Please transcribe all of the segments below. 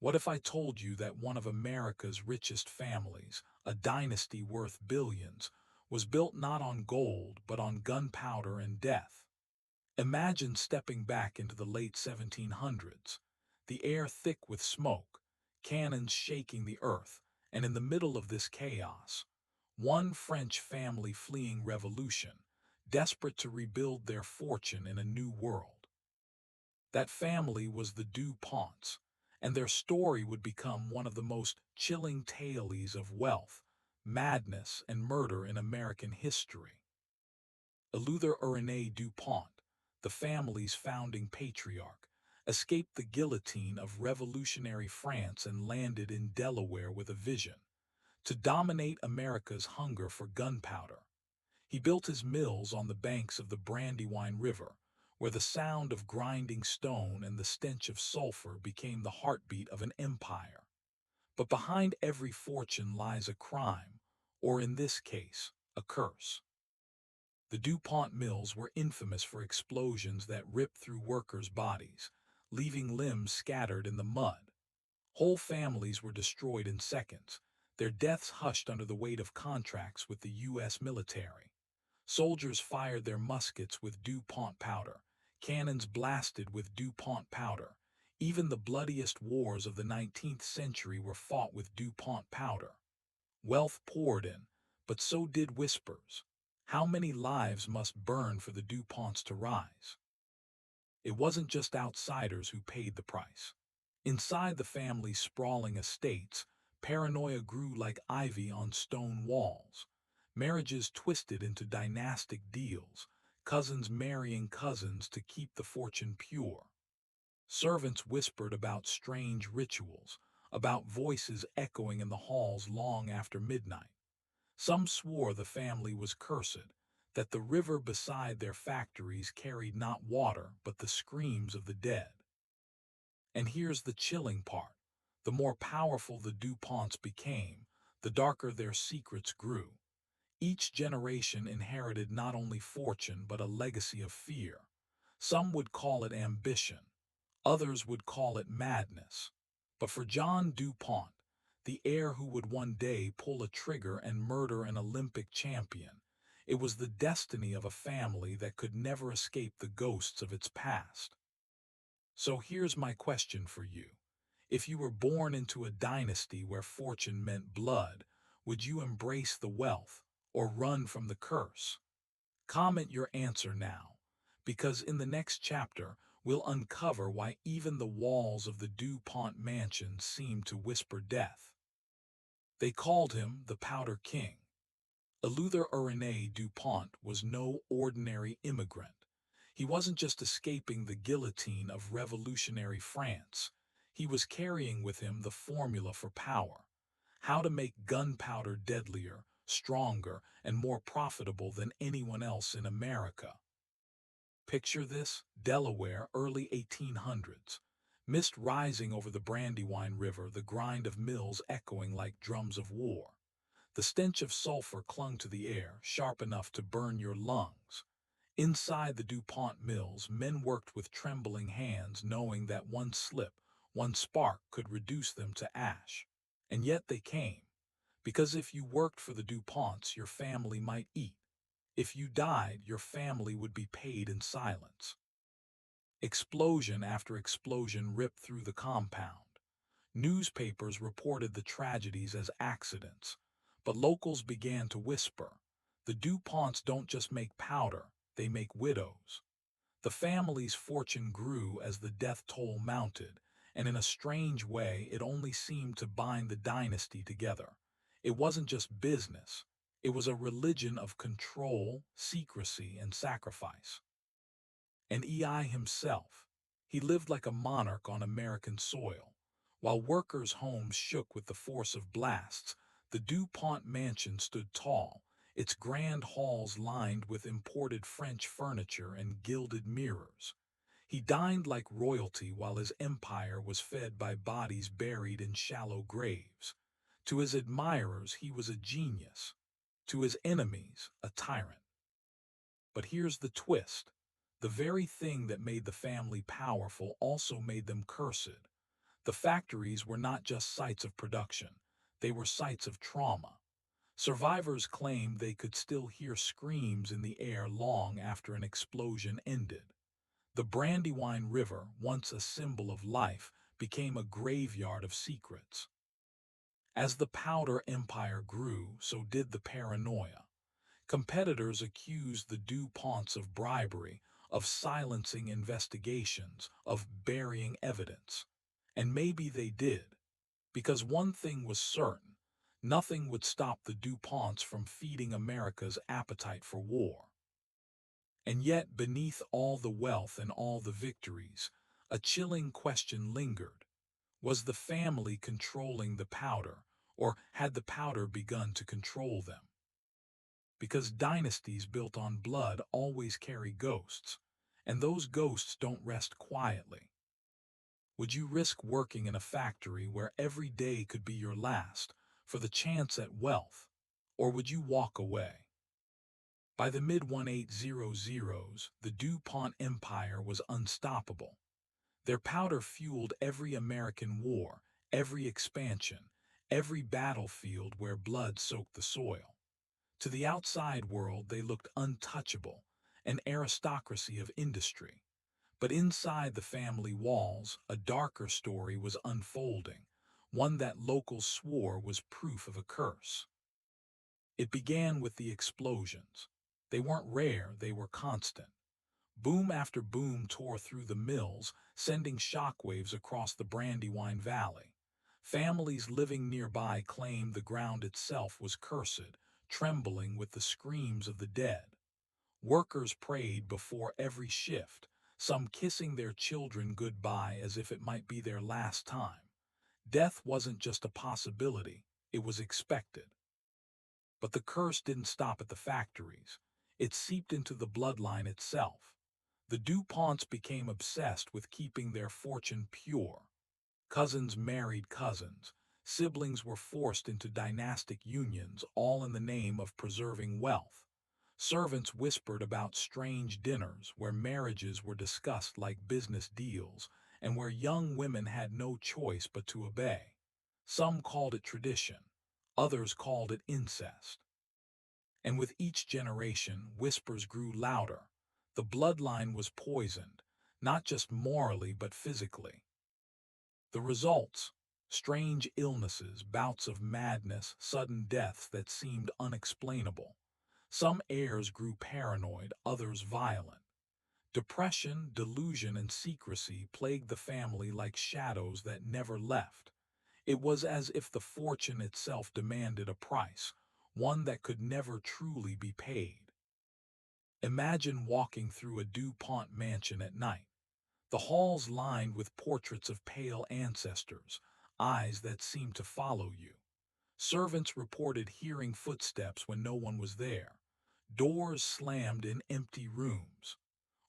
What if I told you that one of America's richest families, a dynasty worth billions, was built not on gold but on gunpowder and death? Imagine stepping back into the late 1700s, the air thick with smoke, cannons shaking the earth, and in the middle of this chaos, one French family fleeing revolution, desperate to rebuild their fortune in a new world. That family was the DuPonts, and their story would become one of the most chilling tales of wealth, madness, and murder in American history. Eleuthère du Pont, the family's founding patriarch, escaped the guillotine of revolutionary France and landed in Delaware with a vision to dominate America's hunger for gunpowder. He built his mills on the banks of the Brandywine River, where the sound of grinding stone and the stench of sulfur became the heartbeat of an empire. But behind every fortune lies a crime, or in this case, a curse. The DuPont mills were infamous for explosions that ripped through workers' bodies, leaving limbs scattered in the mud. Whole families were destroyed in seconds, their deaths hushed under the weight of contracts with the U.S. military. Soldiers fired their muskets with DuPont powder, cannons blasted with DuPont powder. Even the bloodiest wars of the 19th century were fought with DuPont powder. Wealth poured in, but so did whispers. How many lives must burn for the DuPonts to rise? It wasn't just outsiders who paid the price. Inside the family's sprawling estates, paranoia grew like ivy on stone walls. Marriages twisted into dynastic deals, cousins marrying cousins to keep the fortune pure. Servants whispered about strange rituals, about voices echoing in the halls long after midnight. Some swore the family was cursed, that the river beside their factories carried not water but the screams of the dead. And here's the chilling part. The more powerful the DuPonts became, the darker their secrets grew. Each generation inherited not only fortune but a legacy of fear. Some would call it ambition, others would call it madness. But for John DuPont, the heir who would one day pull a trigger and murder an Olympic champion, it was the destiny of a family that could never escape the ghosts of its past. So here's my question for you. If you were born into a dynasty where fortune meant blood, would you embrace the wealth or run from the curse? Comment your answer now, because in the next chapter, we'll uncover why even the walls of the DuPont mansion seemed to whisper death. They called him the Powder King. Eleuthère du Pont was no ordinary immigrant. He wasn't just escaping the guillotine of revolutionary France. He was carrying with him the formula for power: how to make gunpowder deadlier, stronger, and more profitable than anyone else in America. Picture this: Delaware, early 1800s. Mist rising over the Brandywine River, the grind of mills echoing like drums of war. The stench of sulfur clung to the air, sharp enough to burn your lungs. Inside the DuPont mills, men worked with trembling hands, knowing that one slip, one spark could reduce them to ash. And yet they came. Because if you worked for the DuPonts, your family might eat. If you died, your family would be paid in silence. Explosion after explosion ripped through the compound. Newspapers reported the tragedies as accidents, but locals began to whisper, the DuPonts don't just make powder, they make widows. The family's fortune grew as the death toll mounted, and in a strange way it only seemed to bind the dynasty together. It wasn't just business, it was a religion of control, secrecy, and sacrifice. And EI himself, he lived like a monarch on American soil. While workers' homes shook with the force of blasts, the DuPont mansion stood tall, its grand halls lined with imported French furniture and gilded mirrors. He dined like royalty while his empire was fed by bodies buried in shallow graves. To his admirers, he was a genius. To his enemies, a tyrant. But here's the twist. The very thing that made the family powerful also made them cursed. The factories were not just sites of production, they were sites of trauma. Survivors claimed they could still hear screams in the air long after an explosion ended. The Brandywine River, once a symbol of life, became a graveyard of secrets. As the powder empire grew, so did the paranoia. Competitors accused the DuPonts of bribery, of silencing investigations, of burying evidence. And maybe they did, because one thing was certain: nothing would stop the DuPonts from feeding America's appetite for war. And yet, beneath all the wealth and all the victories, a chilling question lingered. Was the family controlling the powder, or had the powder begun to control them? Because dynasties built on blood always carry ghosts, and those ghosts don't rest quietly. Would you risk working in a factory where every day could be your last for the chance at wealth, or would you walk away? By the mid-1800s, the DuPont empire was unstoppable. Their powder fueled every American war, every expansion, every battlefield where blood soaked the soil. To the outside world they looked untouchable, an aristocracy of industry. But inside the family walls, a darker story was unfolding, one that locals swore was proof of a curse. It began with the explosions. They weren't rare, they were constant. Boom after boom tore through the mills, sending shockwaves across the Brandywine Valley. Families living nearby claimed the ground itself was cursed, trembling with the screams of the dead. Workers prayed before every shift, some kissing their children goodbye as if it might be their last time. Death wasn't just a possibility, it was expected. But the curse didn't stop at the factories. It seeped into the bloodline itself. The DuPonts became obsessed with keeping their fortune pure. Cousins married cousins. Siblings were forced into dynastic unions, all in the name of preserving wealth. Servants whispered about strange dinners where marriages were discussed like business deals and where young women had no choice but to obey. Some called it tradition. Others called it incest. And with each generation, whispers grew louder. The bloodline was poisoned, not just morally but physically. The results: strange illnesses, bouts of madness, sudden deaths that seemed unexplainable. Some heirs grew paranoid, others violent. Depression, delusion, and secrecy plagued the family like shadows that never left. It was as if the fortune itself demanded a price, one that could never truly be paid. Imagine walking through a DuPont mansion at night. The halls lined with portraits of pale ancestors, eyes that seemed to follow you. Servants reported hearing footsteps when no one was there. Doors slammed in empty rooms.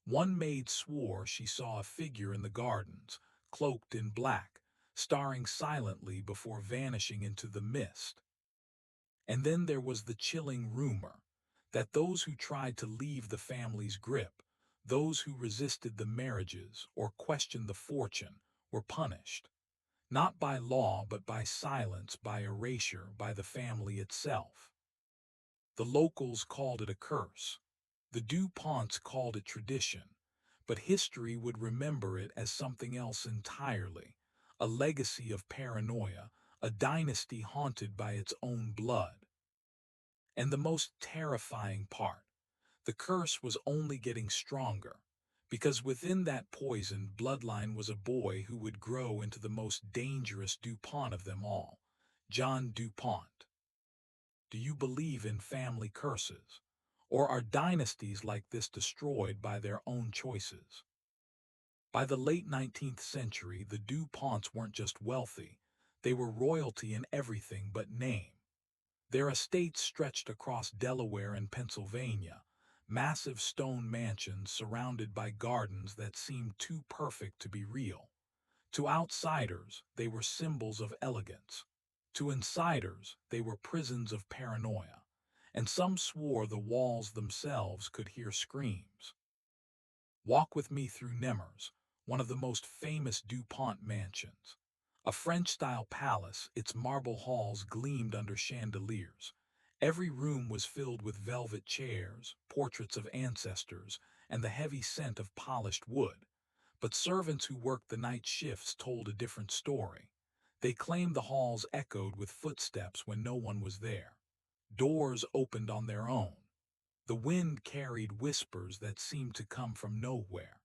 One maid swore she saw a figure in the gardens, cloaked in black, staring silently before vanishing into the mist. And then there was the chilling rumor that those who tried to leave the family's grip, those who resisted the marriages or questioned the fortune, were punished. Not by law, but by silence, by erasure, by the family itself. The locals called it a curse. The DuPonts called it tradition. But history would remember it as something else entirely: a legacy of paranoia, a dynasty haunted by its own blood. And the most terrifying part: the curse was only getting stronger, because within that poisoned bloodline was a boy who would grow into the most dangerous DuPont of them all, John DuPont. Do you believe in family curses? Or are dynasties like this destroyed by their own choices? By the late 19th century, the DuPonts weren't just wealthy, they were royalty in everything but name. Their estates stretched across Delaware and Pennsylvania, massive stone mansions surrounded by gardens that seemed too perfect to be real. To outsiders, they were symbols of elegance. To insiders, they were prisons of paranoia. And some swore the walls themselves could hear screams. Walk with me through Nemours, one of the most famous DuPont mansions. A French-style palace, its marble halls gleamed under chandeliers. Every room was filled with velvet chairs, portraits of ancestors, and the heavy scent of polished wood. But servants who worked the night shifts told a different story. They claimed the halls echoed with footsteps when no one was there. Doors opened on their own. The wind carried whispers that seemed to come from nowhere.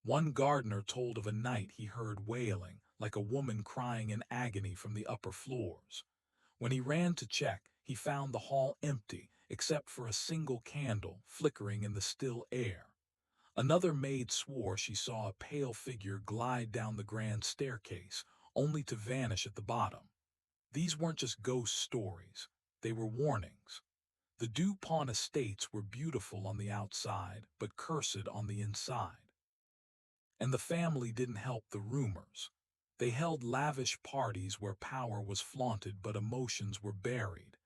One gardener told of a night he heard wailing, like a woman crying in agony from the upper floors. When he ran to check, he found the hall empty, except for a single candle flickering in the still air. Another maid swore she saw a pale figure glide down the grand staircase, only to vanish at the bottom. These weren't just ghost stories, they were warnings. The Du Pont estates were beautiful on the outside, but cursed on the inside. And the family didn't help the rumors. They held lavish parties where power was flaunted but emotions were buried.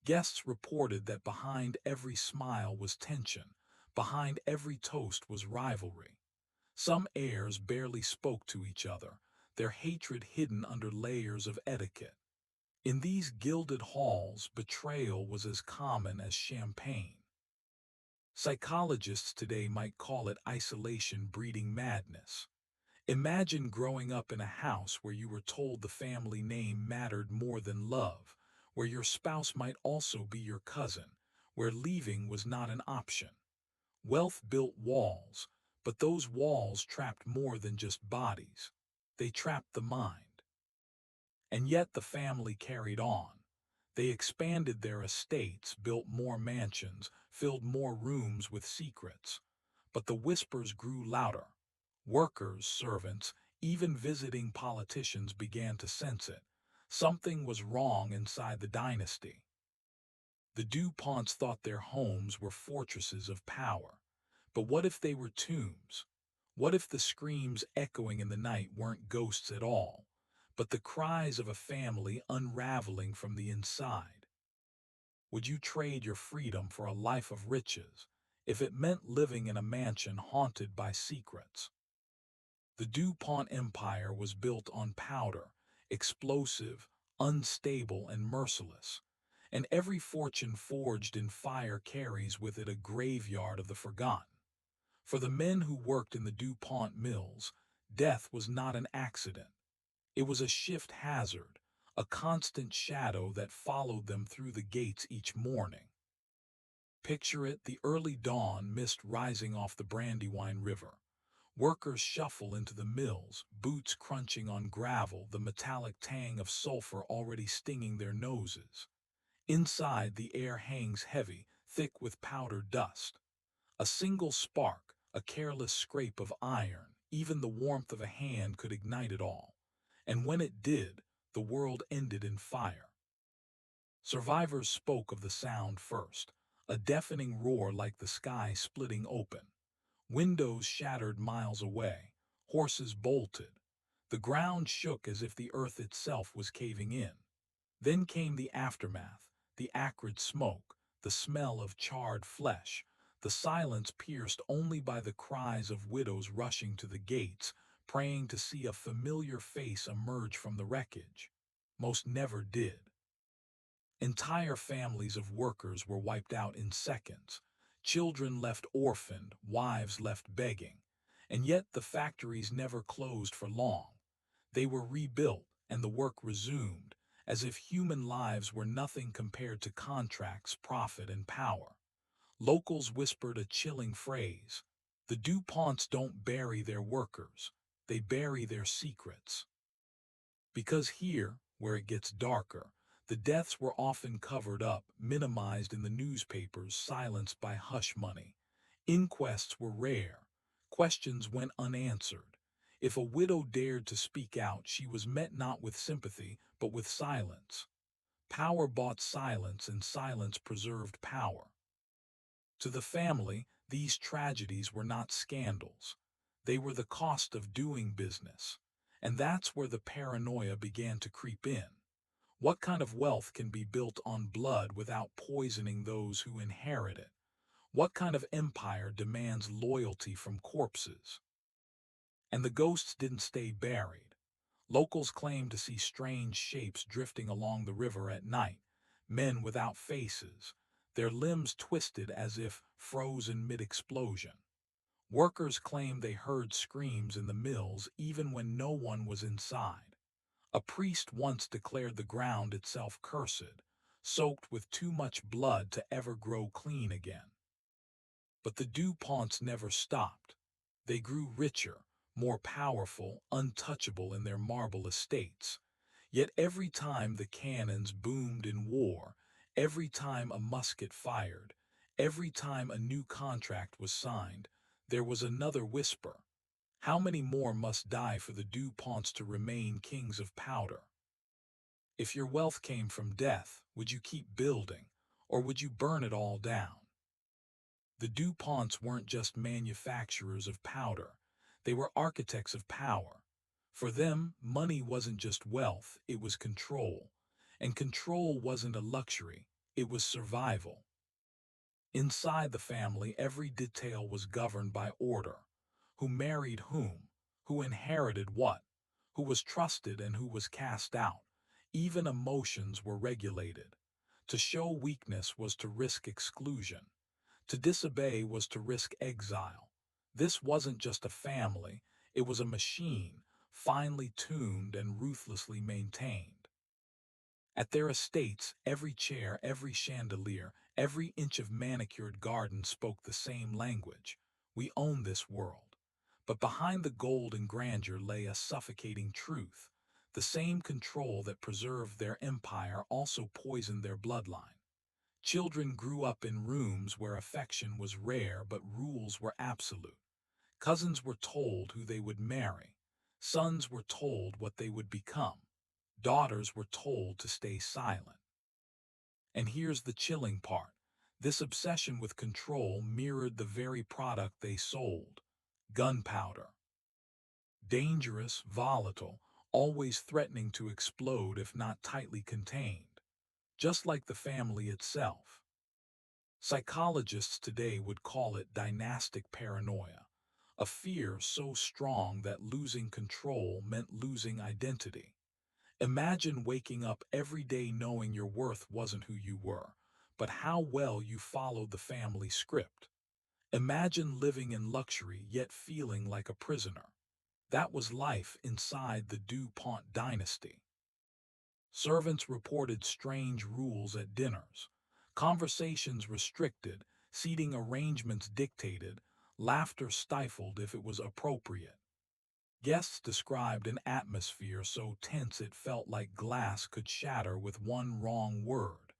Guests reported that behind every smile was tension, behind every toast was rivalry. Some heirs barely spoke to each other, their hatred hidden under layers of etiquette. In these gilded halls, betrayal was as common as champagne. Psychologists today might call it isolation breeding madness. Imagine growing up in a house where you were told the family name mattered more than love, where your spouse might also be your cousin, where leaving was not an option. Wealth built walls, but those walls trapped more than just bodies. They trapped the mind. And yet the family carried on. They expanded their estates, built more mansions, filled more rooms with secrets. But the whispers grew louder. Workers, servants, even visiting politicians began to sense it. Something was wrong inside the dynasty. The Du Ponts thought their homes were fortresses of power. But what if they were tombs? What if the screams echoing in the night weren't ghosts at all, but the cries of a family unraveling from the inside? Would you trade your freedom for a life of riches, if it meant living in a mansion haunted by secrets? The Du Pont Empire was built on powder, explosive, unstable, and merciless. And every fortune forged in fire carries with it a graveyard of the forgotten. For the men who worked in the Du Pont mills, death was not an accident. It was a shift hazard, a constant shadow that followed them through the gates each morning. Picture it, the early dawn mist rising off the Brandywine River. Workers shuffle into the mills, boots crunching on gravel, the metallic tang of sulfur already stinging their noses. Inside, the air hangs heavy, thick with powder dust. A single spark, a careless scrape of iron, even the warmth of a hand could ignite it all. And when it did, the world ended in fire. Survivors spoke of the sound first, a deafening roar like the sky splitting open. Windows shattered miles away, horses bolted. The ground shook as if the earth itself was caving in. Then came the aftermath, the acrid smoke, the smell of charred flesh, the silence pierced only by the cries of widows rushing to the gates, praying to see a familiar face emerge from the wreckage. Most never did. Entire families of workers were wiped out in seconds. Children left orphaned, wives left begging. And yet the factories never closed for long. They were rebuilt, and the work resumed, as if human lives were nothing compared to contracts, profit, and power. Locals whispered a chilling phrase: "The Du Ponts don't bury their workers, they bury their secrets." Because here, where it gets darker, the deaths were often covered up, minimized in the newspapers, silenced by hush money. Inquests were rare. Questions went unanswered. If a widow dared to speak out, she was met not with sympathy, but with silence. Power bought silence, and silence preserved power. To the family, these tragedies were not scandals. They were the cost of doing business. And that's where the paranoia began to creep in. What kind of wealth can be built on blood without poisoning those who inherit it? What kind of empire demands loyalty from corpses? And the ghosts didn't stay buried. Locals claim to see strange shapes drifting along the river at night, men without faces, their limbs twisted as if frozen mid-explosion. Workers claim they heard screams in the mills even when no one was inside. A priest once declared the ground itself cursed, soaked with too much blood to ever grow clean again. But the DuPonts never stopped. They grew richer, more powerful, untouchable in their marble estates. Yet every time the cannons boomed in war, every time a musket fired, every time a new contract was signed, there was another whisper. How many more must die for the DuPonts to remain kings of powder? If your wealth came from death, would you keep building, or would you burn it all down? The DuPonts weren't just manufacturers of powder, they were architects of power. For them, money wasn't just wealth, it was control. And control wasn't a luxury, it was survival. Inside the family, every detail was governed by order. Who married whom, who inherited what, who was trusted and who was cast out. Even emotions were regulated. To show weakness was to risk exclusion. To disobey was to risk exile. This wasn't just a family, it was a machine, finely tuned and ruthlessly maintained. At their estates, every chair, every chandelier, every inch of manicured garden spoke the same language. We own this world. But behind the gold and grandeur lay a suffocating truth. The same control that preserved their empire also poisoned their bloodline. Children grew up in rooms where affection was rare but rules were absolute. Cousins were told who they would marry. Sons were told what they would become. Daughters were told to stay silent. And here's the chilling part. This obsession with control mirrored the very product they sold: gunpowder. Dangerous, volatile, always threatening to explode if not tightly contained. Just like the family itself. Psychologists today would call it dynastic paranoia, a fear so strong that losing control meant losing identity. Imagine waking up every day knowing your worth wasn't who you were, but how well you followed the family script. Imagine living in luxury yet feeling like a prisoner. That was life inside the DuPont dynasty. Servants reported strange rules at dinners, conversations restricted, seating arrangements dictated, laughter stifled if it was appropriate. Guests described an atmosphere so tense it felt like glass could shatter with one wrong word.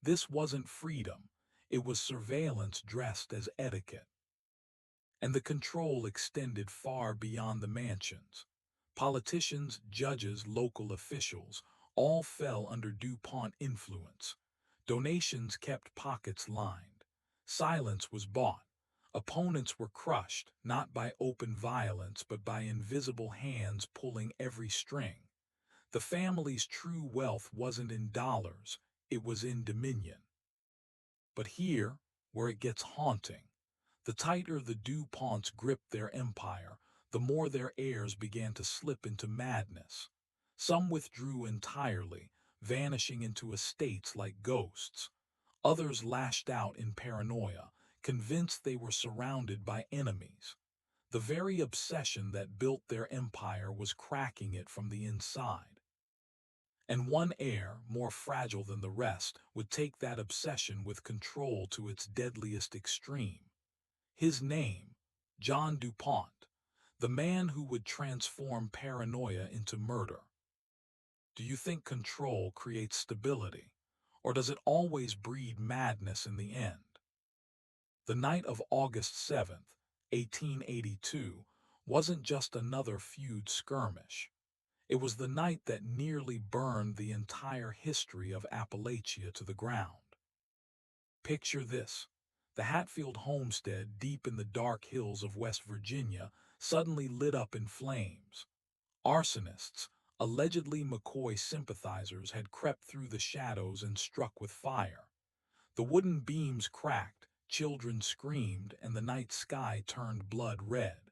This wasn't freedom, it was surveillance dressed as etiquette. And the control extended far beyond the mansions. Politicians, judges, local officials, all fell under DuPont influence. Donations kept pockets lined. Silence was bought. Opponents were crushed, not by open violence, but by invisible hands pulling every string. The family's true wealth wasn't in dollars, it was in dominion. But here, where it gets haunting, the tighter the DuPonts gripped their empire, the more their heirs began to slip into madness. Some withdrew entirely, vanishing into estates like ghosts. Others lashed out in paranoia, convinced they were surrounded by enemies. The very obsession that built their empire was cracking it from the inside. And one heir, more fragile than the rest, would take that obsession with control to its deadliest extreme. His name, John DuPont, the man who would transform paranoia into murder. Do you think control creates stability, or does it always breed madness in the end? The night of August 7th, 1882, wasn't just another feud skirmish. It was the night that nearly burned the entire history of Appalachia to the ground. Picture this. The Hatfield homestead deep in the dark hills of West Virginia suddenly lit up in flames. Arsonists, allegedly McCoy sympathizers, had crept through the shadows and struck with fire. The wooden beams cracked, children screamed, and the night sky turned blood red.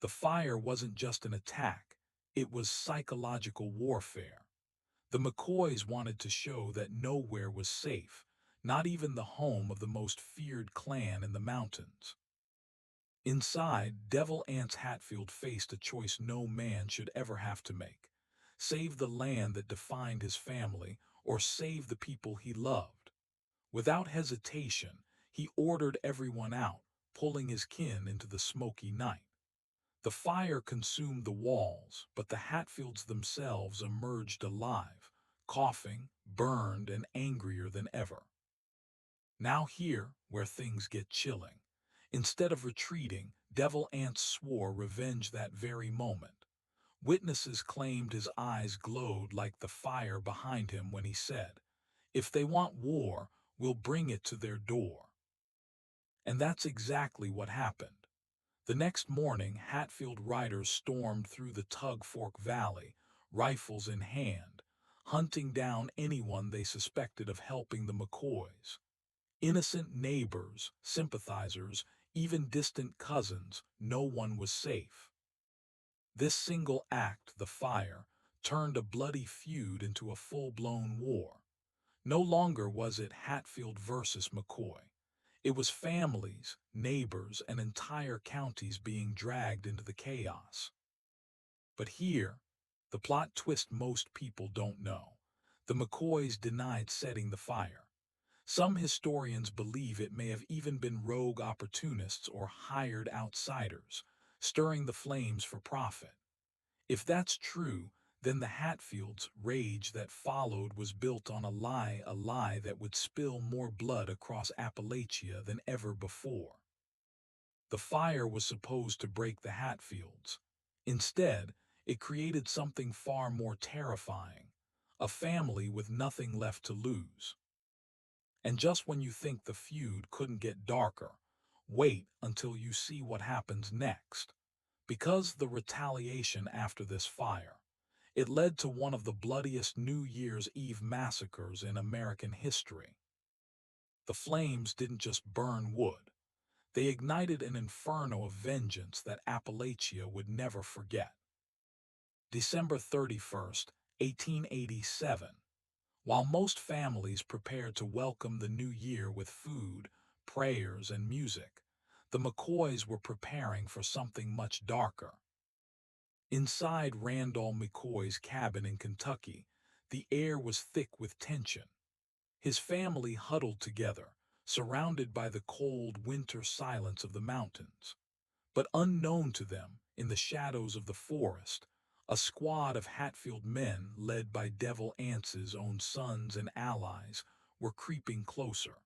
The fire wasn't just an attack, It was psychological warfare. The McCoys wanted to show that nowhere was safe, not even the home of the most feared clan in the mountains. Inside, Devil Anse Hatfield faced a choice no man should ever have to make: save the land that defined his family, or save the people he loved. Without hesitation, he ordered everyone out, pulling his kin into the smoky night. The fire consumed the walls, but the Hatfields themselves emerged alive, coughing, burned, and angrier than ever. Now here, where things get chilling. Instead of retreating, Devil Anse swore revenge that very moment. Witnesses claimed his eyes glowed like the fire behind him when he said, "If they want war, we'll bring it to their door." And that's exactly what happened. The next morning, Hatfield riders stormed through the Tug Fork Valley, rifles in hand, hunting down anyone they suspected of helping the McCoys. Innocent neighbors, sympathizers, even distant cousins, no one was safe. This single act, the fire, turned a bloody feud into a full-blown war. No longer was it Hatfield versus McCoy. It was families, neighbors, and entire counties being dragged into the chaos. But here, the plot twist most people don't know. The McCoys denied setting the fire. Some historians believe it may have even been rogue opportunists or hired outsiders, stirring the flames for profit. If that's true, then the Hatfields' rage that followed was built on a lie that would spill more blood across Appalachia than ever before. The fire was supposed to break the Hatfields. Instead, it created something far more terrifying: a family with nothing left to lose. And just when you think the feud couldn't get darker, wait until you see what happens next. Because the retaliation after this fire, it led to one of the bloodiest New Year's Eve massacres in American history. The flames didn't just burn wood. They ignited an inferno of vengeance that Appalachia would never forget. December 31st, 1887. While most families prepared to welcome the new year with food, prayers, and music, the McCoys were preparing for something much darker. Inside Randall McCoy's cabin in Kentucky, the air was thick with tension. His family huddled together, surrounded by the cold winter silence of the mountains. But unknown to them, in the shadows of the forest, a squad of Hatfield men, led by Devil Anse's own sons and allies, were creeping closer.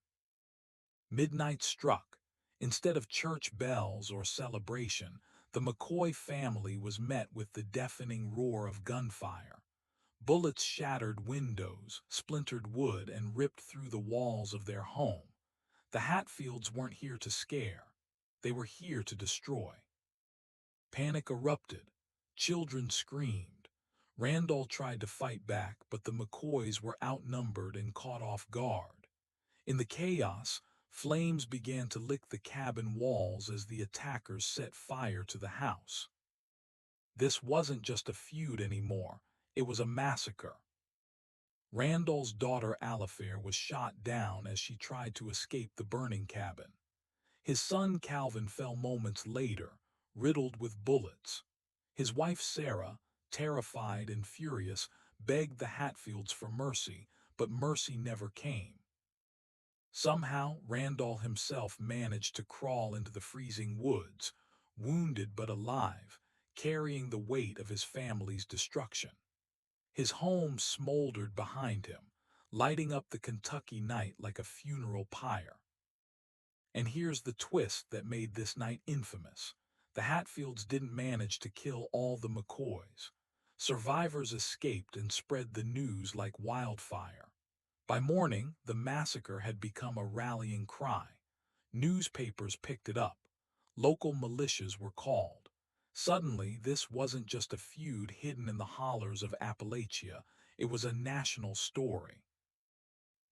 Midnight struck. Instead of church bells or celebration, the McCoy family was met with the deafening roar of gunfire. Bullets shattered windows, splintered wood, and ripped through the walls of their home. The Hatfields weren't here to scare. They were here to destroy. Panic erupted. Children screamed. Randall tried to fight back, but the McCoys were outnumbered and caught off guard. In the chaos, flames began to lick the cabin walls as the attackers set fire to the house. This wasn't just a feud anymore, it was a massacre. Randall's daughter Eleuthère was shot down as she tried to escape the burning cabin. His son Calvin fell moments later, riddled with bullets. His wife Sarah, terrified and furious, begged the Hatfields for mercy, but mercy never came. Somehow, Randall himself managed to crawl into the freezing woods, wounded but alive, carrying the weight of his family's destruction. His home smoldered behind him, lighting up the Kentucky night like a funeral pyre. And here's the twist that made this night infamous. The Hatfields didn't manage to kill all the McCoys. Survivors escaped and spread the news like wildfire. By morning, the massacre had become a rallying cry. Newspapers picked it up. Local militias were called. Suddenly, this wasn't just a feud hidden in the hollers of Appalachia. It was a national story.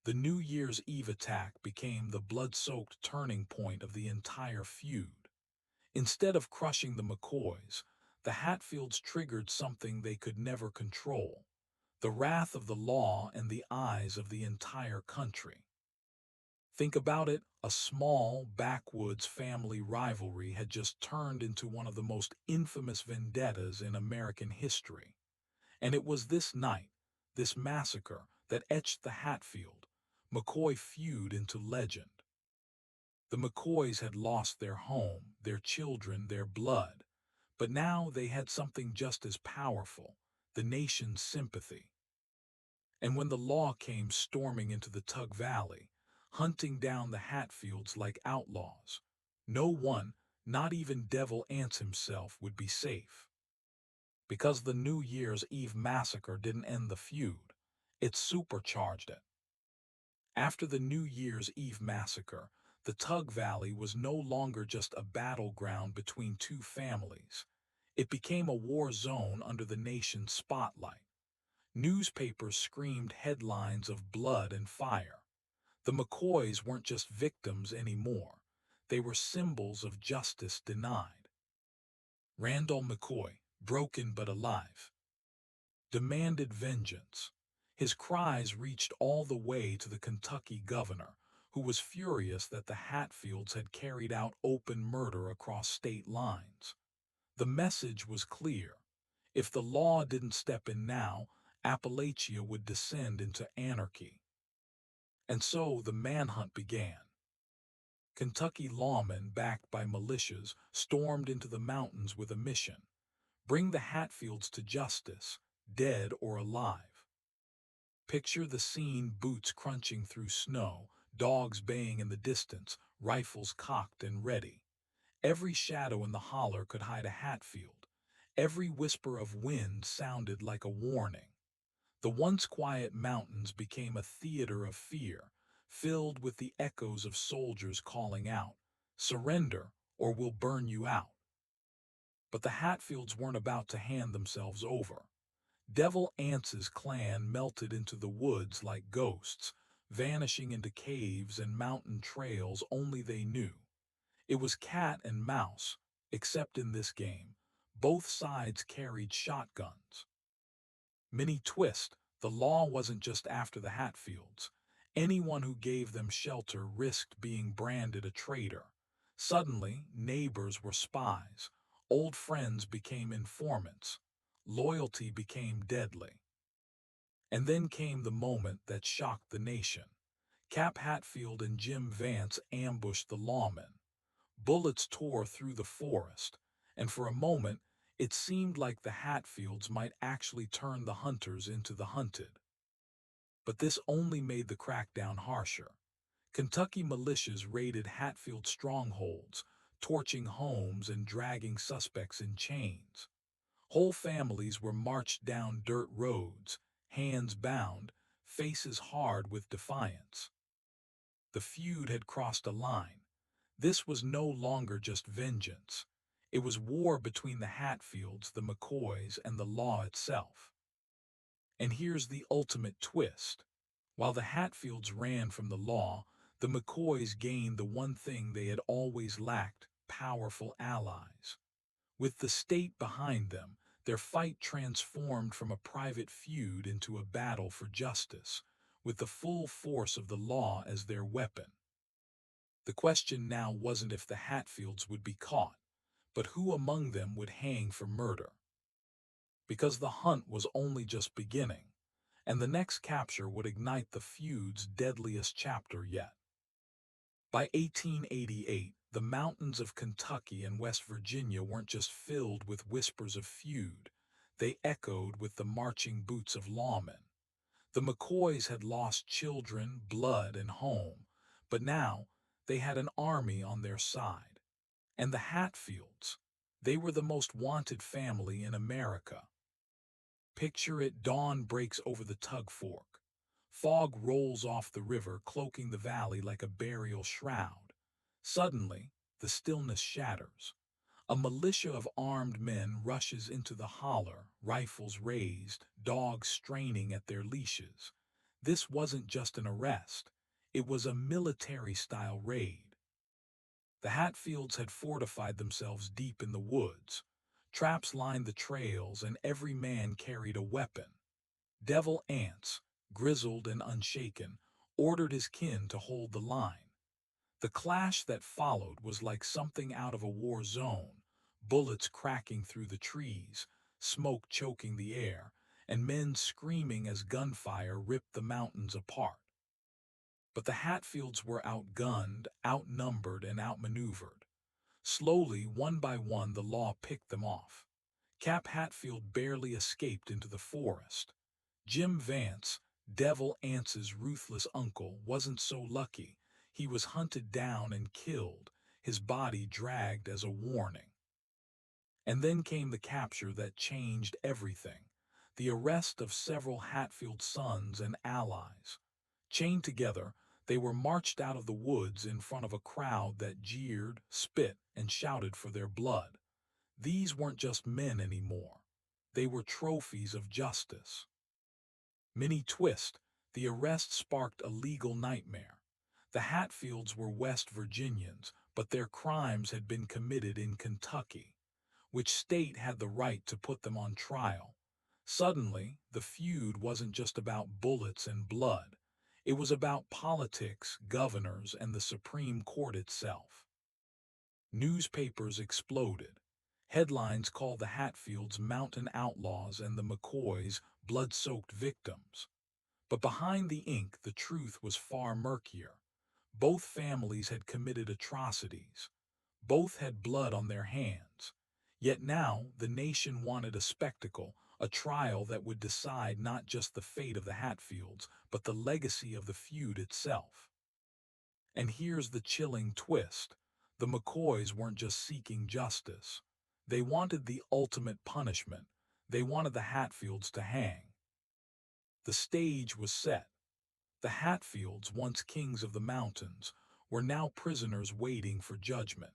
The New Year's Eve attack became the blood-soaked turning point of the entire feud. Instead of crushing the McCoys, the Hatfields triggered something they could never control: the wrath of the law and the eyes of the entire country. Think about it, a small, backwoods family rivalry had just turned into one of the most infamous vendettas in American history. And it was this night, this massacre, that etched the Hatfield McCoy feud into legend. The McCoys had lost their home, their children, their blood, but now they had something just as powerful: the nation's sympathy. And when the law came storming into the Tug Valley, hunting down the Hatfields like outlaws, no one, not even Devil Anse himself, would be safe. Because the New Year's Eve massacre didn't end the feud, it supercharged it. After the New Year's Eve massacre, the Tug Valley was no longer just a battleground between two families. It became a war zone under the nation's spotlight. Newspapers screamed headlines of blood and fire. The McCoys weren't just victims anymore. They were symbols of justice denied. Randall McCoy, broken but alive, demanded vengeance. His cries reached all the way to the Kentucky governor, who was furious that the Hatfields had carried out open murder across state lines. The message was clear: if the law didn't step in now, Appalachia would descend into anarchy. And so the manhunt began. Kentucky lawmen, backed by militias, stormed into the mountains with a mission: bring the Hatfields to justice, dead or alive. Picture the scene: boots crunching through snow, dogs baying in the distance, rifles cocked and ready. Every shadow in the holler could hide a Hatfield. Every whisper of wind sounded like a warning. The once quiet mountains became a theater of fear, filled with the echoes of soldiers calling out, "Surrender, or we'll burn you out." But the Hatfields weren't about to hand themselves over. Devil Anse's clan melted into the woods like ghosts, vanishing into caves and mountain trails only they knew. It was cat and mouse, except in this game, both sides carried shotguns. Mini twist: the law wasn't just after the Hatfields. Anyone who gave them shelter risked being branded a traitor. Suddenly, neighbors were spies. Old friends became informants. Loyalty became deadly. And then came the moment that shocked the nation. Cap Hatfield and Jim Vance ambushed the lawmen. Bullets tore through the forest, and for a moment it seemed like the Hatfields might actually turn the hunters into the hunted. But this only made the crackdown harsher. Kentucky militias raided Hatfield strongholds, torching homes and dragging suspects in chains. Whole families were marched down dirt roads, hands bound, faces hard with defiance. The feud had crossed a line. This was no longer just vengeance. It was war between the Hatfields, the McCoys, and the law itself. And here's the ultimate twist. While the Hatfields ran from the law, the McCoys gained the one thing they had always lacked: powerful allies. With the state behind them, their fight transformed from a private feud into a battle for justice, with the full force of the law as their weapon. The question now wasn't if the Hatfields would be caught, but who among them would hang for murder. Because the hunt was only just beginning, and the next capture would ignite the feud's deadliest chapter yet. By 1888, the mountains of Kentucky and West Virginia weren't just filled with whispers of feud, they echoed with the marching boots of lawmen. The McCoys had lost children, blood, and home, but now they had an army on their side. And the Hatfields, they were the most wanted family in America. Picture it: dawn breaks over the Tug Fork. Fog rolls off the river, cloaking the valley like a burial shroud. Suddenly, the stillness shatters. A militia of armed men rushes into the holler, rifles raised, dogs straining at their leashes. This wasn't just an arrest. It was a military-style raid. The Hatfields had fortified themselves deep in the woods. Traps lined the trails, and every man carried a weapon. Devil Anse, grizzled and unshaken, ordered his kin to hold the line. The clash that followed was like something out of a war zone, bullets cracking through the trees, smoke choking the air, and men screaming as gunfire ripped the mountains apart. But the Hatfields were outgunned, outnumbered, and outmaneuvered. Slowly, one by one, the law picked them off. Cap Hatfield barely escaped into the forest. Jim Vance, Devil Anse's ruthless uncle, wasn't so lucky. He was hunted down and killed, his body dragged as a warning. And then came the capture that changed everything. The arrest of several Hatfield sons and allies. Chained together, they were marched out of the woods in front of a crowd that jeered, spit, and shouted for their blood. These weren't just men anymore. They were trophies of justice. Mini twist, the arrest sparked a legal nightmare. The Hatfields were West Virginians, but their crimes had been committed in Kentucky. Which state had the right to put them on trial? Suddenly, the feud wasn't just about bullets and blood. It was about politics, governors, and the Supreme Court itself. Newspapers exploded. Headlines called the Hatfields mountain outlaws and the McCoys blood-soaked victims. But behind the ink, the truth was far murkier. Both families had committed atrocities. Both had blood on their hands. Yet now, the nation wanted a spectacle, a trial that would decide not just the fate of the Hatfields, but the legacy of the feud itself. And here's the chilling twist. The McCoys weren't just seeking justice. They wanted the ultimate punishment. They wanted the Hatfields to hang. The stage was set. The Hatfields, once kings of the mountains, were now prisoners waiting for judgment.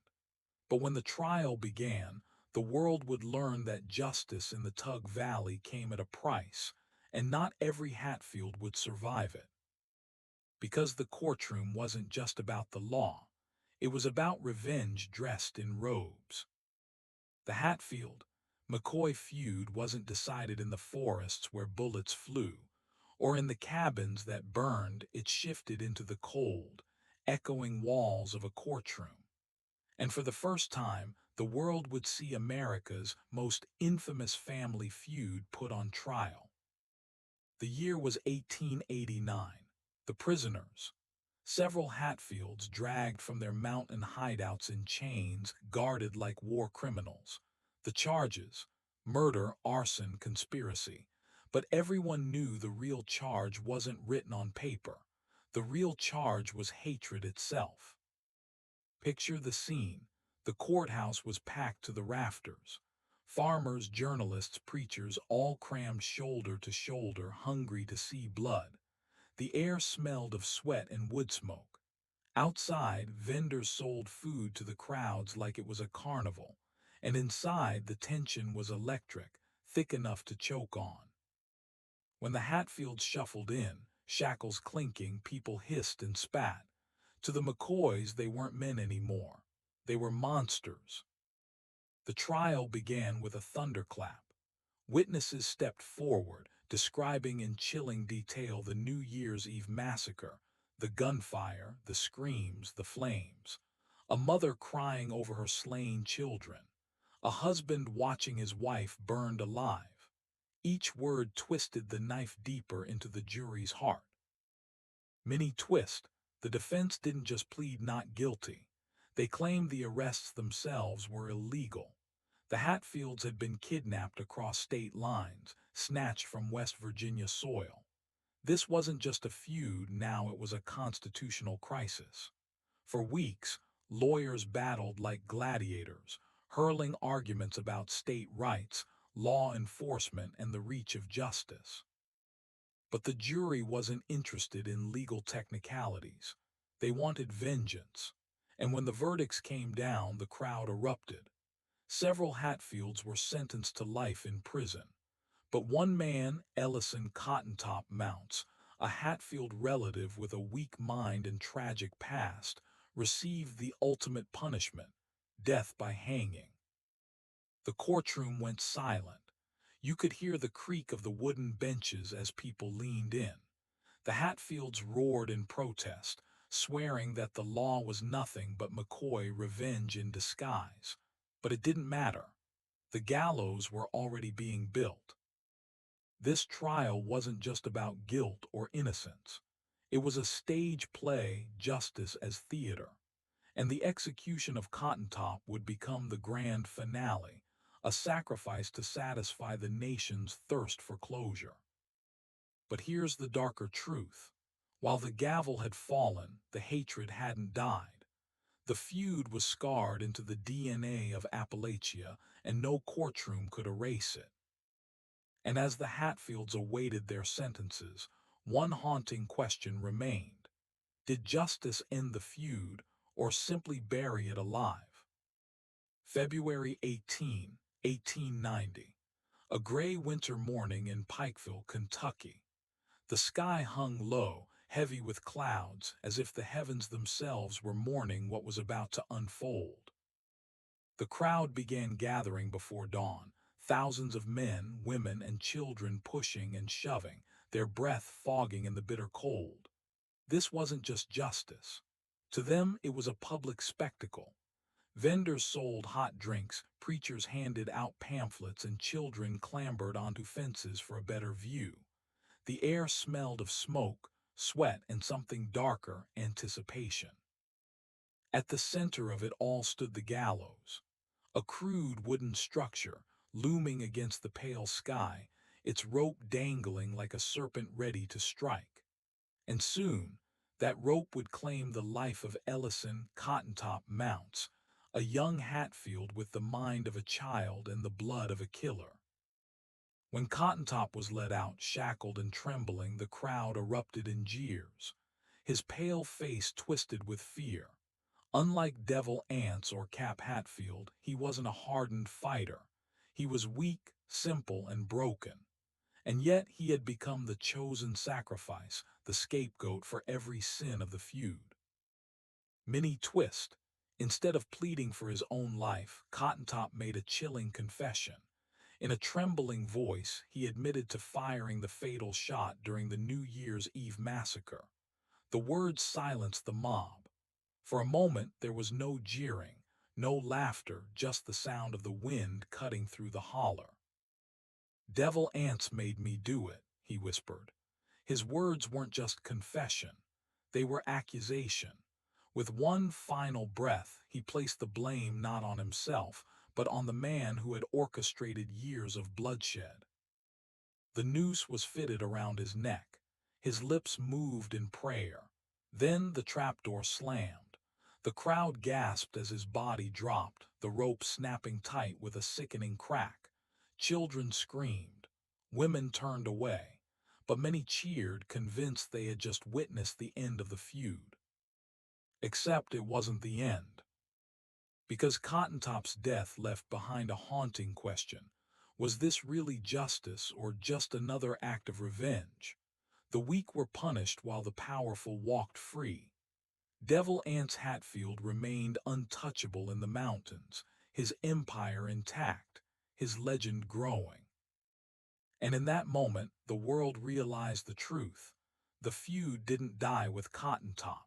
But when the trial began, the world would learn that justice in the Tug Valley came at a price, and not every Hatfield would survive it. Because the courtroom wasn't just about the law. It was about revenge dressed in robes. The Hatfield-McCoy feud wasn't decided in the forests where bullets flew, or in the cabins that burned. It shifted into the cold, echoing walls of a courtroom. And for the first time, the world would see America's most infamous family feud put on trial. The year was 1889. The prisoners. Several Hatfields dragged from their mountain hideouts in chains, guarded like war criminals. The charges: murder, arson, conspiracy. But everyone knew the real charge wasn't written on paper. The real charge was hatred itself. Picture the scene. The courthouse was packed to the rafters. Farmers, journalists, preachers, all crammed shoulder to shoulder, hungry to see blood. The air smelled of sweat and wood smoke. Outside, vendors sold food to the crowds like it was a carnival. And inside, the tension was electric, thick enough to choke on. When the Hatfields shuffled in, shackles clinking, people hissed and spat. To the McCoys, they weren't men anymore. They were monsters. The trial began with a thunderclap. Witnesses stepped forward, describing in chilling detail the New Year's Eve massacre, the gunfire, the screams, the flames. A mother crying over her slain children. A husband watching his wife burned alive. Each word twisted the knife deeper into the jury's heart. Mini twist, the defense didn't just plead not guilty. They claimed the arrests themselves were illegal. The Hatfields had been kidnapped across state lines, snatched from West Virginia soil. This wasn't just a feud, now it was a constitutional crisis. For weeks, lawyers battled like gladiators, hurling arguments about state rights, law enforcement, and the reach of justice. But the jury wasn't interested in legal technicalities. They wanted vengeance. And when the verdicts came down, the crowd erupted. Several Hatfields were sentenced to life in prison. But one man, Ellison Cottontop Mounts, a Hatfield relative with a weak mind and tragic past, received the ultimate punishment: death by hanging. The courtroom went silent. You could hear the creak of the wooden benches as people leaned in. The Hatfields roared in protest, swearing that the law was nothing but McCoy revenge in disguise. But it didn't matter. The gallows were already being built. This trial wasn't just about guilt or innocence. It was a stage play, justice as theater. And the execution of Cottentop would become the grand finale, a sacrifice to satisfy the nation's thirst for closure. But here's the darker truth. While the gavel had fallen, the hatred hadn't died. The feud was scarred into the DNA of Appalachia, and no courtroom could erase it. And as the Hatfields awaited their sentences, one haunting question remained. Did justice end the feud, or simply bury it alive? February 18, 1890. A gray winter morning in Pikeville, Kentucky. The sky hung low, heavy with clouds, as if the heavens themselves were mourning what was about to unfold. The crowd began gathering before dawn, thousands of men, women, and children pushing and shoving, their breath fogging in the bitter cold. This wasn't just justice. To them, it was a public spectacle. Vendors sold hot drinks, preachers handed out pamphlets, and children clambered onto fences for a better view. The air smelled of smoke, sweat, and something darker, anticipation. At the center of it all stood the gallows, a crude wooden structure looming against the pale sky, its rope dangling like a serpent ready to strike. And soon, that rope would claim the life of Ellison Cottentop Mounts, a young Hatfield with the mind of a child and the blood of a killer. When Cottentop was led out, shackled and trembling, the crowd erupted in jeers. His pale face twisted with fear. Unlike Devil Anse or Cap Hatfield, he wasn't a hardened fighter. He was weak, simple, and broken. And yet he had become the chosen sacrifice, the scapegoat for every sin of the feud. Mini twist. Instead of pleading for his own life, Cottentop made a chilling confession. In a trembling voice, he admitted to firing the fatal shot during the New Year's Eve massacre. The words silenced the mob. For a moment, there was no jeering, no laughter, just the sound of the wind cutting through the holler. "Devil Anse made me do it," he whispered. His words weren't just confession. They were accusation. With one final breath, he placed the blame not on himself, but on the man who had orchestrated years of bloodshed. The noose was fitted around his neck. His lips moved in prayer. Then the trapdoor slammed. The crowd gasped as his body dropped, the rope snapping tight with a sickening crack. Children screamed. Women turned away. But many cheered, convinced they had just witnessed the end of the feud. Except it wasn't the end. Because Cottentop's death left behind a haunting question. Was this really justice or just another act of revenge? The weak were punished while the powerful walked free. Devil Anse Hatfield remained untouchable in the mountains, his empire intact, his legend growing. And in that moment, the world realized the truth. The feud didn't die with Cottentop.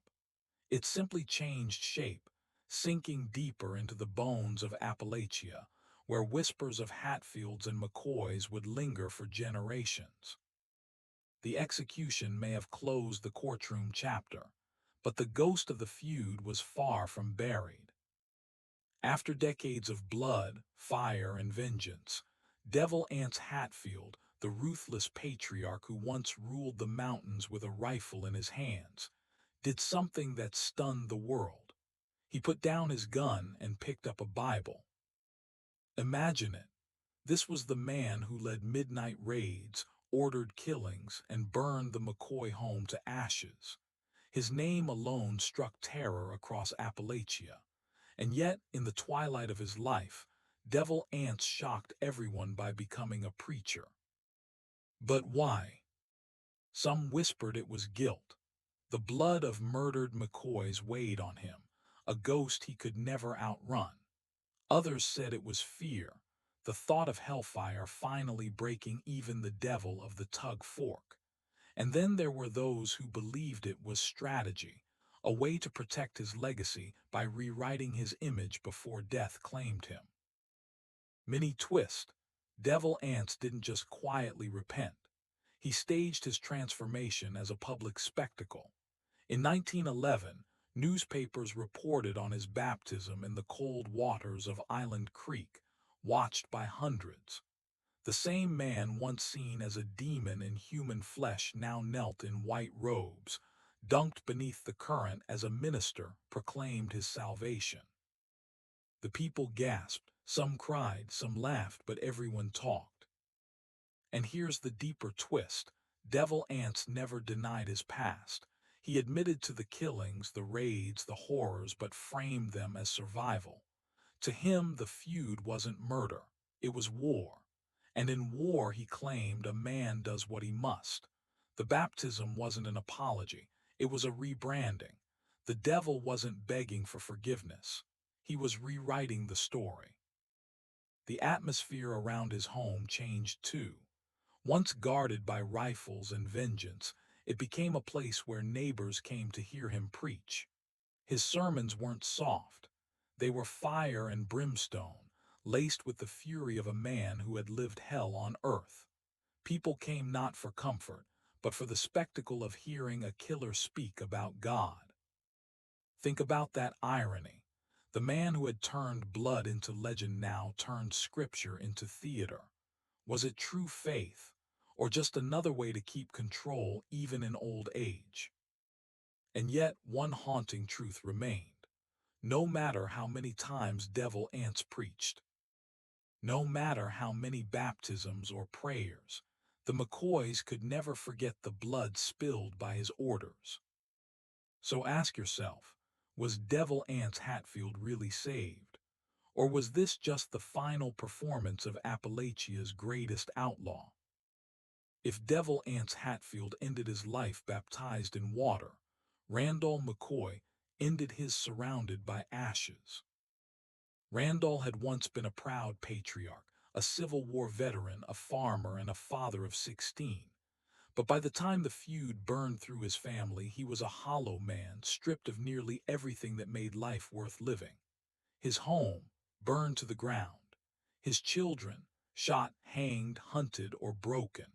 It simply changed shape, sinking deeper into the bones of Appalachia, where whispers of Hatfields and McCoys would linger for generations. The execution may have closed the courtroom chapter, but the ghost of the feud was far from buried. After decades of blood, fire, and vengeance, Devil Anse Hatfield, the ruthless patriarch who once ruled the mountains with a rifle in his hands, did something that stunned the world. He put down his gun and picked up a Bible. Imagine it. This was the man who led midnight raids, ordered killings, and burned the McCoy home to ashes. His name alone struck terror across Appalachia. And yet, in the twilight of his life, Devil Anse shocked everyone by becoming a preacher. But why? Some whispered it was guilt. The blood of murdered McCoys weighed on him, a ghost he could never outrun. Others said it was fear. the thought of hellfire finally breaking even the devil of the tug fork. And then there were those who believed it was strategy, a way to protect his legacy by rewriting his image before death claimed him. Mini twist, Devil Anse didn't just quietly repent. He staged his transformation as a public spectacle. In 1911, newspapers reported on his baptism in the cold waters of Island Creek, watched by hundreds. The same man once seen as a demon in human flesh now knelt in white robes, dunked beneath the current as a minister proclaimed his salvation. The people gasped, some cried, some laughed, but everyone talked. And here's the deeper twist. Devil Anse never denied his past. He admitted to the killings, the raids, the horrors, but framed them as survival. To him, the feud wasn't murder, it was war. And in war, he claimed, a man does what he must. The baptism wasn't an apology, it was a rebranding. The devil wasn't begging for forgiveness. He was rewriting the story. The atmosphere around his home changed too. Once guarded by rifles and vengeance, it became a place where neighbors came to hear him preach. His sermons weren't soft. They were fire and brimstone, laced with the fury of a man who had lived hell on earth. People came not for comfort, but for the spectacle of hearing a killer speak about God. Think about that irony. The man who had turned blood into legend now turned scripture into theater. Was it true faith, or just another way to keep control even in old age? And yet, one haunting truth remained. No matter how many times Devil Anse preached, no matter how many baptisms or prayers, the McCoys could never forget the blood spilled by his orders. So ask yourself, was Devil Anse Hatfield really saved? Or was this just the final performance of Appalachia's greatest outlaw? If Devil Anse Hatfield ended his life baptized in water, Randall McCoy ended his surrounded by ashes. Randall had once been a proud patriarch, a Civil War veteran, a farmer, and a father of 16. But by the time the feud burned through his family, he was a hollow man, stripped of nearly everything that made life worth living. His home burned to the ground. His children shot, hanged, hunted, or broken.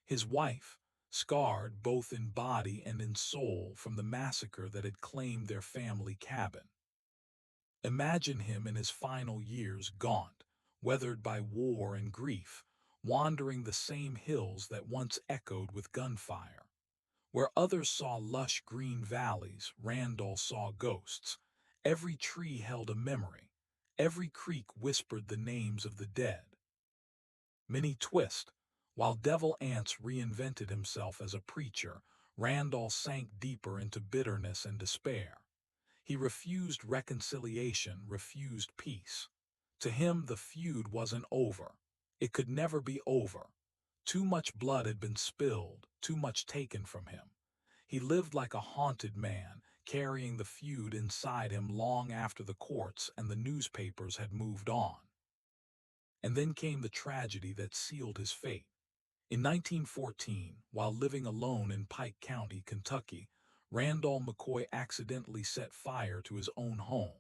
His wife scarred both in body and in soul from the massacre that had claimed their family cabin. Imagine him in his final years, gaunt, weathered by war and grief, wandering the same hills that once echoed with gunfire. Where others saw lush green valleys, Randall saw ghosts. Every tree held a memory. Every creek whispered the names of the dead. Mini twist. While Devil Anse reinvented himself as a preacher, Randall sank deeper into bitterness and despair. He refused reconciliation, refused peace. To him, the feud wasn't over. It could never be over. Too much blood had been spilled, too much taken from him. He lived like a haunted man, carrying the feud inside him long after the courts and the newspapers had moved on. And then came the tragedy that sealed his fate. In 1914, while living alone in Pike County, Kentucky, Randall McCoy accidentally set fire to his own home.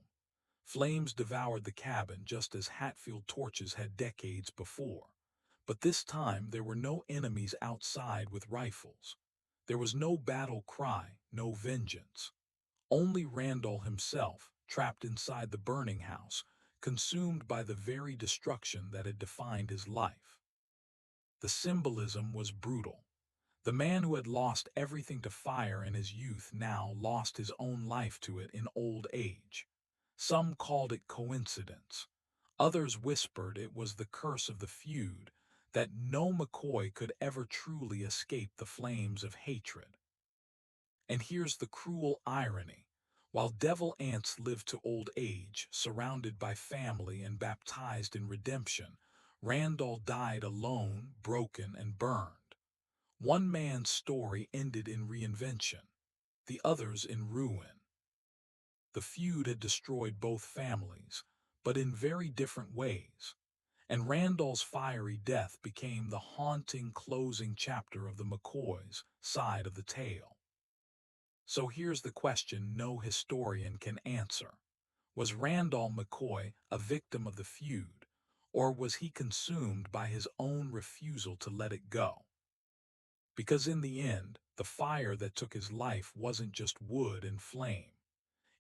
Flames devoured the cabin just as Hatfield torches had decades before. But this time there were no enemies outside with rifles. There was no battle cry, no vengeance. Only Randall himself, trapped inside the burning house, consumed by the very destruction that had defined his life. The symbolism was brutal. The man who had lost everything to fire in his youth now lost his own life to it in old age. Some called it coincidence. Others whispered it was the curse of the feud, that no McCoy could ever truly escape the flames of hatred. And here's the cruel irony. While Devil Anse lived to old age, surrounded by family and baptized in redemption, Randall died alone, broken, and burned. One man's story ended in reinvention, the other's in ruin. The feud had destroyed both families, but in very different ways. and Randall's fiery death became the haunting closing chapter of the McCoys' side of the tale. So here's the question no historian can answer. Was Randall McCoy a victim of the feud, or was he consumed by his own refusal to let it go? Because in the end, the fire that took his life wasn't just wood and flame.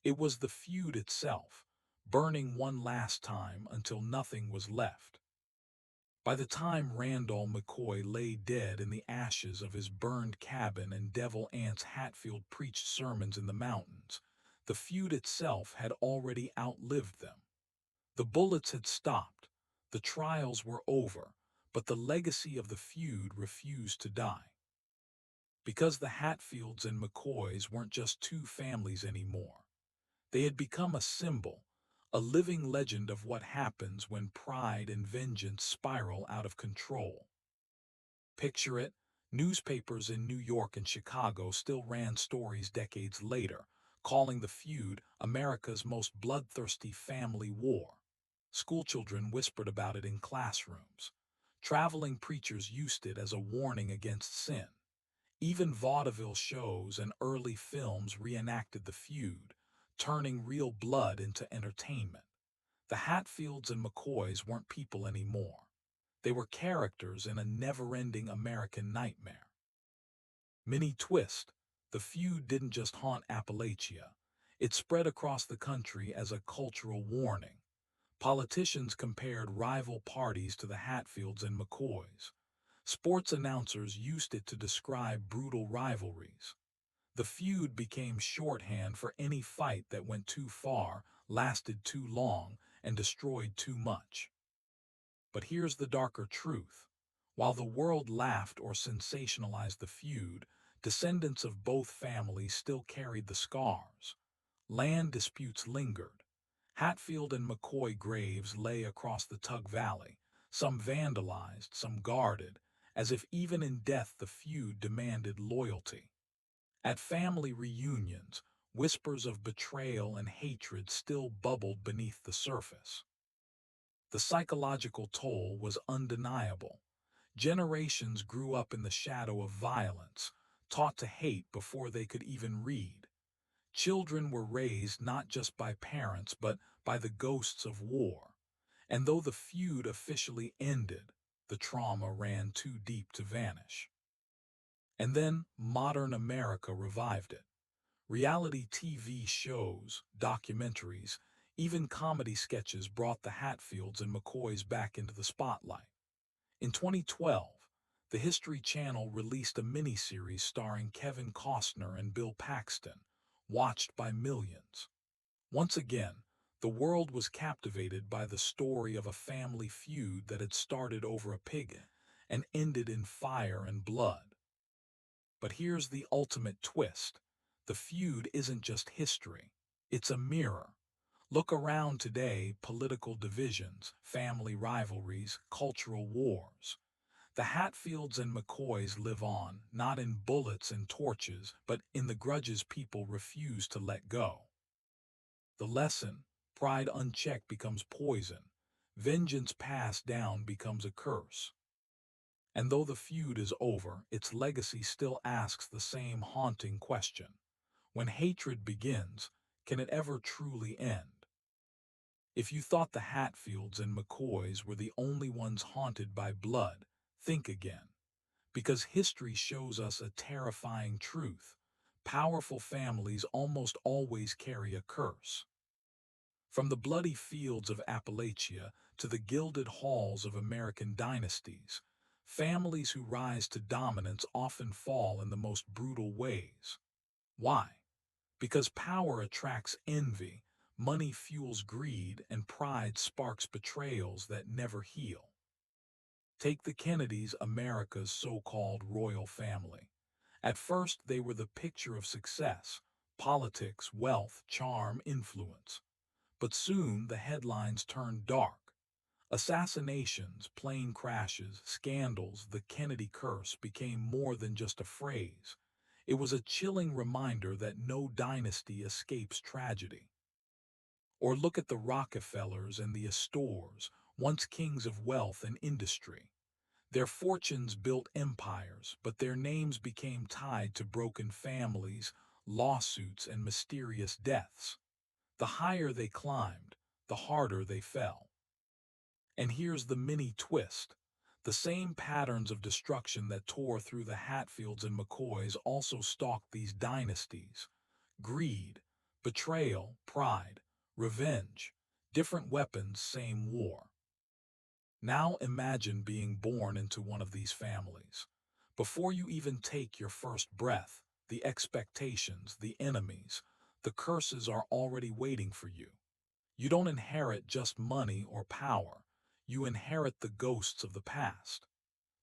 It was the feud itself, burning one last time until nothing was left. By the time Randall McCoy lay dead in the ashes of his burned cabin and Devil Anse Hatfield preached sermons in the mountains, the feud itself had already outlived them. The bullets had stopped, the trials were over, but the legacy of the feud refused to die. Because the Hatfields and McCoys weren't just two families anymore. They had become a symbol, a living legend of what happens when pride and vengeance spiral out of control. Picture it, newspapers in New York and Chicago still ran stories decades later, calling the feud America's most bloodthirsty family war. Schoolchildren whispered about it in classrooms. Traveling preachers used it as a warning against sin. Even vaudeville shows and early films reenacted the feud, turning real blood into entertainment. The Hatfields and McCoys weren't people anymore. They were characters in a never-ending American nightmare. Mini twist, the feud didn't just haunt Appalachia. It spread across the country as a cultural warning. Politicians compared rival parties to the Hatfields and McCoys. Sports announcers used it to describe brutal rivalries. The feud became shorthand for any fight that went too far, lasted too long, and destroyed too much. But here's the darker truth. While the world laughed or sensationalized the feud, descendants of both families still carried the scars. Land disputes lingered. Hatfield and McCoy graves lay across the Tug Valley, some vandalized, some guarded, as if even in death the feud demanded loyalty. At family reunions, whispers of betrayal and hatred still bubbled beneath the surface. The psychological toll was undeniable. Generations grew up in the shadow of violence, taught to hate before they could even read. Children were raised not just by parents but by the ghosts of war. And though the feud officially ended, the trauma ran too deep to vanish. And then modern America revived it. Reality TV shows, documentaries, even comedy sketches brought the Hatfields and McCoys back into the spotlight. In 2012, the History Channel released a miniseries starring Kevin Costner and Bill Paxton, watched by millions. Once again, the world was captivated by the story of a family feud that had started over a pig and ended in fire and blood. But here's the ultimate twist. The feud isn't just history. It's a mirror. Look around today, political divisions, family rivalries, cultural wars. The Hatfields and McCoys live on, not in bullets and torches, but in the grudges people refuse to let go. The lesson, pride unchecked becomes poison. Vengeance passed down becomes a curse. And though the feud is over, its legacy still asks the same haunting question. When hatred begins, can it ever truly end? If you thought the Hatfields and McCoys were the only ones haunted by blood, think again. Because history shows us a terrifying truth. Powerful families almost always carry a curse. From the bloody fields of Appalachia to the gilded halls of American dynasties, families who rise to dominance often fall in the most brutal ways. Why? Because power attracts envy, money fuels greed, and pride sparks betrayals that never heal. Take the Kennedys, America's so-called royal family. At first, they were the picture of success, politics, wealth, charm, influence. But soon the headlines turned dark. Assassinations, plane crashes, scandals, the Kennedy curse became more than just a phrase. It was a chilling reminder that no dynasty escapes tragedy. Or look at the Rockefellers and the Astors, once kings of wealth and industry. Their fortunes built empires, but their names became tied to broken families, lawsuits, and mysterious deaths. The higher they climbed, the harder they fell. And here's the mini twist. The same patterns of destruction that tore through the Hatfields and McCoys also stalked these dynasties. Greed, betrayal, pride, revenge. Different weapons, same war. Now imagine being born into one of these families. Before you even take your first breath, the expectations, the enemies, the curses are already waiting for you. You don't inherit just money or power. You inherit the ghosts of the past.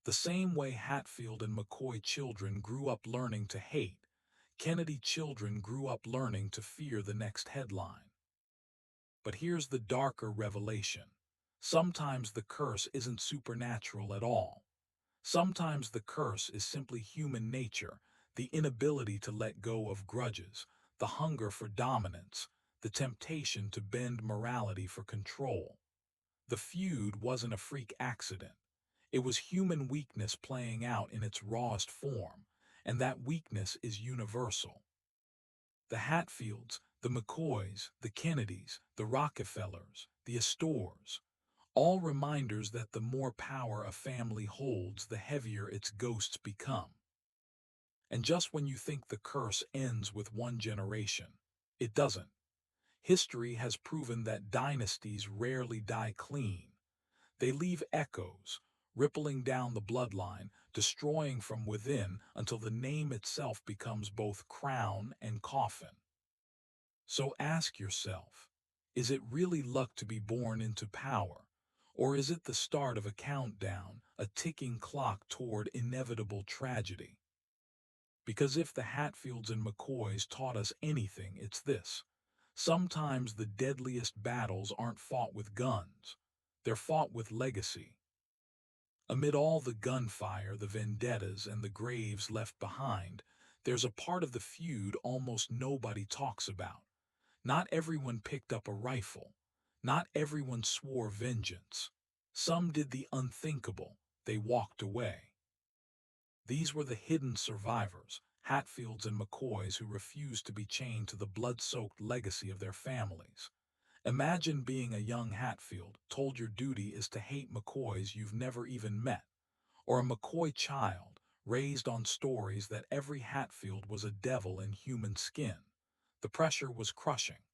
The same way Hatfield and McCoy children grew up learning to hate, Kennedy children grew up learning to fear the next headline. But here's the darker revelation. Sometimes the curse isn't supernatural at all. Sometimes the curse is simply human nature, the inability to let go of grudges, the hunger for dominance, the temptation to bend morality for control. The feud wasn't a freak accident. It was human weakness playing out in its rawest form, and that weakness is universal. The Hatfields, the McCoys, the Kennedys, the Rockefellers, the Astors, all reminders that the more power a family holds, the heavier its ghosts become. And just when you think the curse ends with one generation, it doesn't. History has proven that dynasties rarely die clean. They leave echoes, rippling down the bloodline, destroying from within until the name itself becomes both crown and coffin. So ask yourself, is it really luck to be born into power? Or is it the start of a countdown, a ticking clock toward inevitable tragedy? Because if the Hatfields and McCoys taught us anything, it's this. Sometimes the deadliest battles aren't fought with guns. They're fought with legacy. Amid all the gunfire, the vendettas, and the graves left behind, there's a part of the feud almost nobody talks about. Not everyone picked up a rifle. Not everyone swore vengeance. Some did the unthinkable. They walked away. These were the hidden survivors, Hatfields and McCoys, who refused to be chained to the blood-soaked legacy of their families. Imagine being a young Hatfield, told your duty is to hate McCoys you've never even met, or a McCoy child, raised on stories that every Hatfield was a devil in human skin. The pressure was crushing.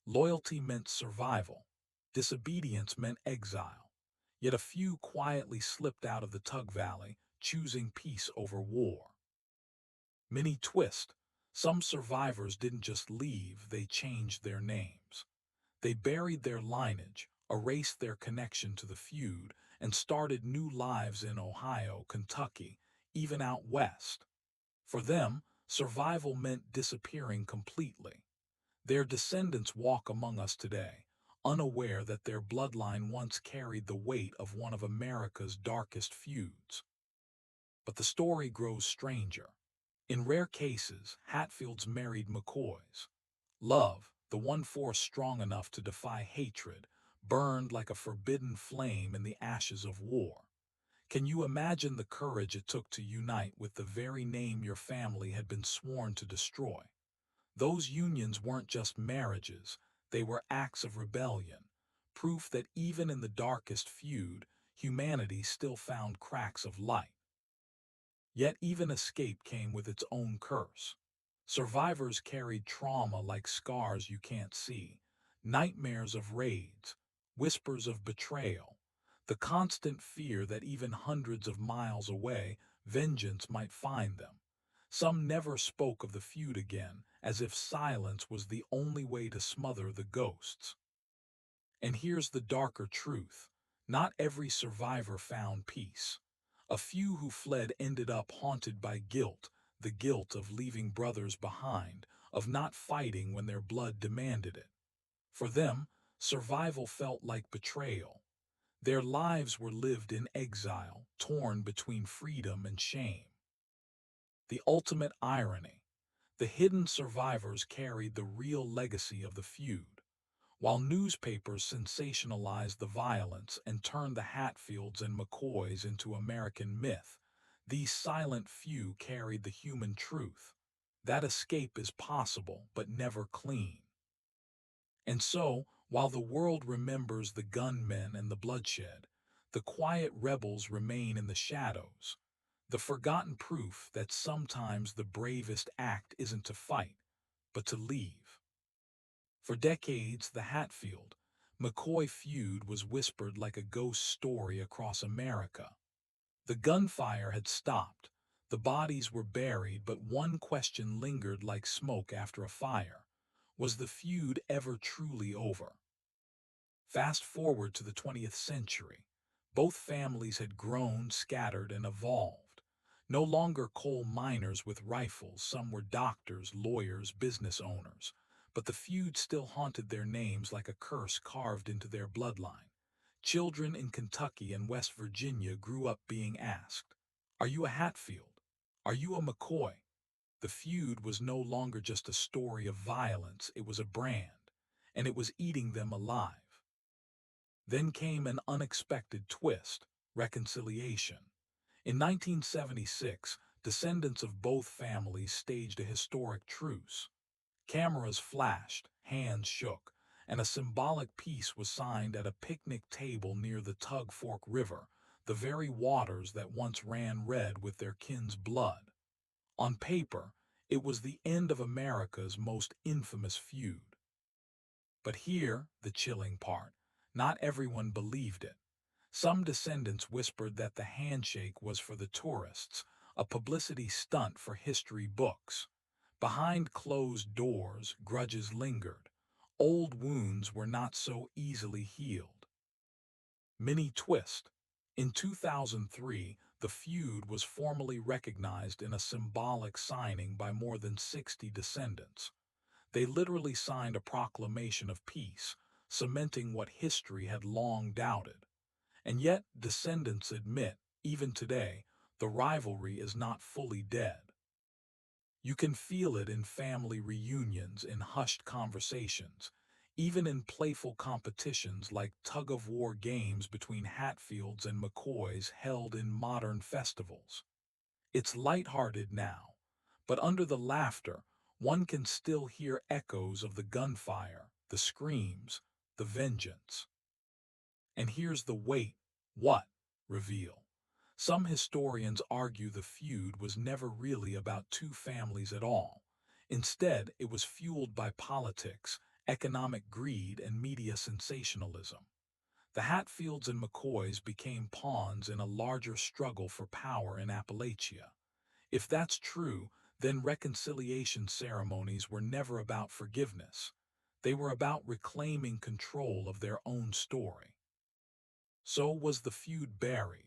Loyalty meant survival. Disobedience meant exile. Yet a few quietly slipped out of the Tug Valley, choosing peace over war. Mini twist. Some survivors didn't just leave, they changed their names. They buried their lineage, erased their connection to the feud, and started new lives in Ohio, Kentucky, even out west. For them, survival meant disappearing completely. Their descendants walk among us today, unaware that their bloodline once carried the weight of one of America's darkest feuds. But the story grows stranger. In rare cases, Hatfields married McCoys. Love, the one force strong enough to defy hatred, burned like a forbidden flame in the ashes of war. Can you imagine the courage it took to unite with the very name your family had been sworn to destroy? Those unions weren't just marriages, they were acts of rebellion, proof that even in the darkest feud, humanity still found cracks of light. Yet even escape came with its own curse. Survivors carried trauma like scars you can't see, nightmares of raids, whispers of betrayal, the constant fear that even hundreds of miles away, vengeance might find them. Some never spoke of the feud again, as if silence was the only way to smother the ghosts. And here's the darker truth. Not every survivor found peace. A few who fled ended up haunted by guilt, the guilt of leaving brothers behind, of not fighting when their blood demanded it. For them, survival felt like betrayal. Their lives were lived in exile, torn between freedom and shame. The ultimate irony. The hidden survivors carried the real legacy of the feud. While newspapers sensationalized the violence and turned the Hatfields and McCoys into American myth, these silent few carried the human truth. That escape is possible, but never clean. And so, while the world remembers the gunmen and the bloodshed, the quiet rebels remain in the shadows, the forgotten proof that sometimes the bravest act isn't to fight, but to leave. For decades, the Hatfield McCoy feud was whispered like a ghost story across America. The gunfire had stopped, the bodies were buried, but one question lingered like smoke after a fire. Was the feud ever truly over? Fast forward to the 20th century. Both families had grown, scattered, and evolved. No longer coal miners with rifles, some were doctors, lawyers, business owners. But the feud still haunted their names like a curse carved into their bloodline. Children in Kentucky and West Virginia grew up being asked, "Are you a Hatfield? Are you a McCoy?" The feud was no longer just a story of violence, it was a brand, and it was eating them alive. Then came an unexpected twist: reconciliation. In 1976, descendants of both families staged a historic truce. Cameras flashed, hands shook, and a symbolic peace was signed at a picnic table near the Tug Fork River, the very waters that once ran red with their kin's blood. On paper, it was the end of America's most infamous feud. But here, the chilling part, not everyone believed it. Some descendants whispered that the handshake was for the tourists, a publicity stunt for history books. Behind closed doors, grudges lingered. Old wounds were not so easily healed. Mini twist. In 2003, the feud was formally recognized in a symbolic signing by more than 60 descendants. They literally signed a proclamation of peace, cementing what history had long doubted. And yet, descendants admit, even today, the rivalry is not fully dead. You can feel it in family reunions, in hushed conversations, even in playful competitions like tug-of-war games between Hatfields and McCoys held in modern festivals. It's lighthearted now, but under the laughter, one can still hear echoes of the gunfire, the screams, the vengeance. And here's the wait, what? Reveal. Some historians argue the feud was never really about two families at all. Instead, it was fueled by politics, economic greed, and media sensationalism. The Hatfields and McCoys became pawns in a larger struggle for power in Appalachia. If that's true, then reconciliation ceremonies were never about forgiveness. They were about reclaiming control of their own story. So was the feud buried?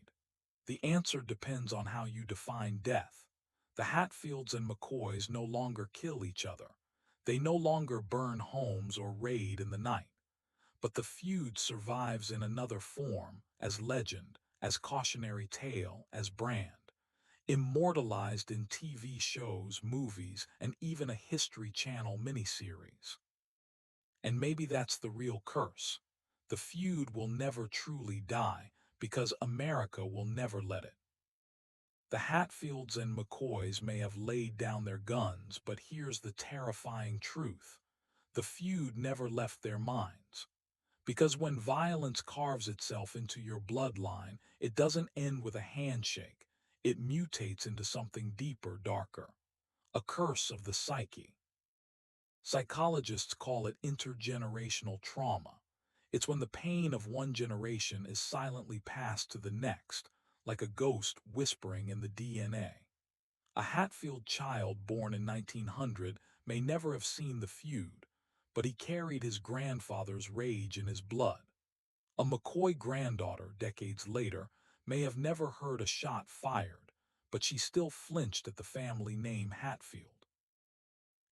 The answer depends on how you define death. The Hatfields and McCoys no longer kill each other. They no longer burn homes or raid in the night. But the feud survives in another form, as legend, as cautionary tale, as brand. Immortalized in TV shows, movies, and even a History Channel miniseries. And maybe that's the real curse. The feud will never truly die because America will never let it. The Hatfields and McCoys may have laid down their guns, but here's the terrifying truth. The feud never left their minds. Because when violence carves itself into your bloodline, it doesn't end with a handshake. It mutates into something deeper, darker. A curse of the psyche. Psychologists call it intergenerational trauma. It's when the pain of one generation is silently passed to the next, like a ghost whispering in the DNA. A Hatfield child born in 1900 may never have seen the feud, but he carried his grandfather's rage in his blood. A McCoy granddaughter, decades later, may have never heard a shot fired, but she still flinched at the family name Hatfield.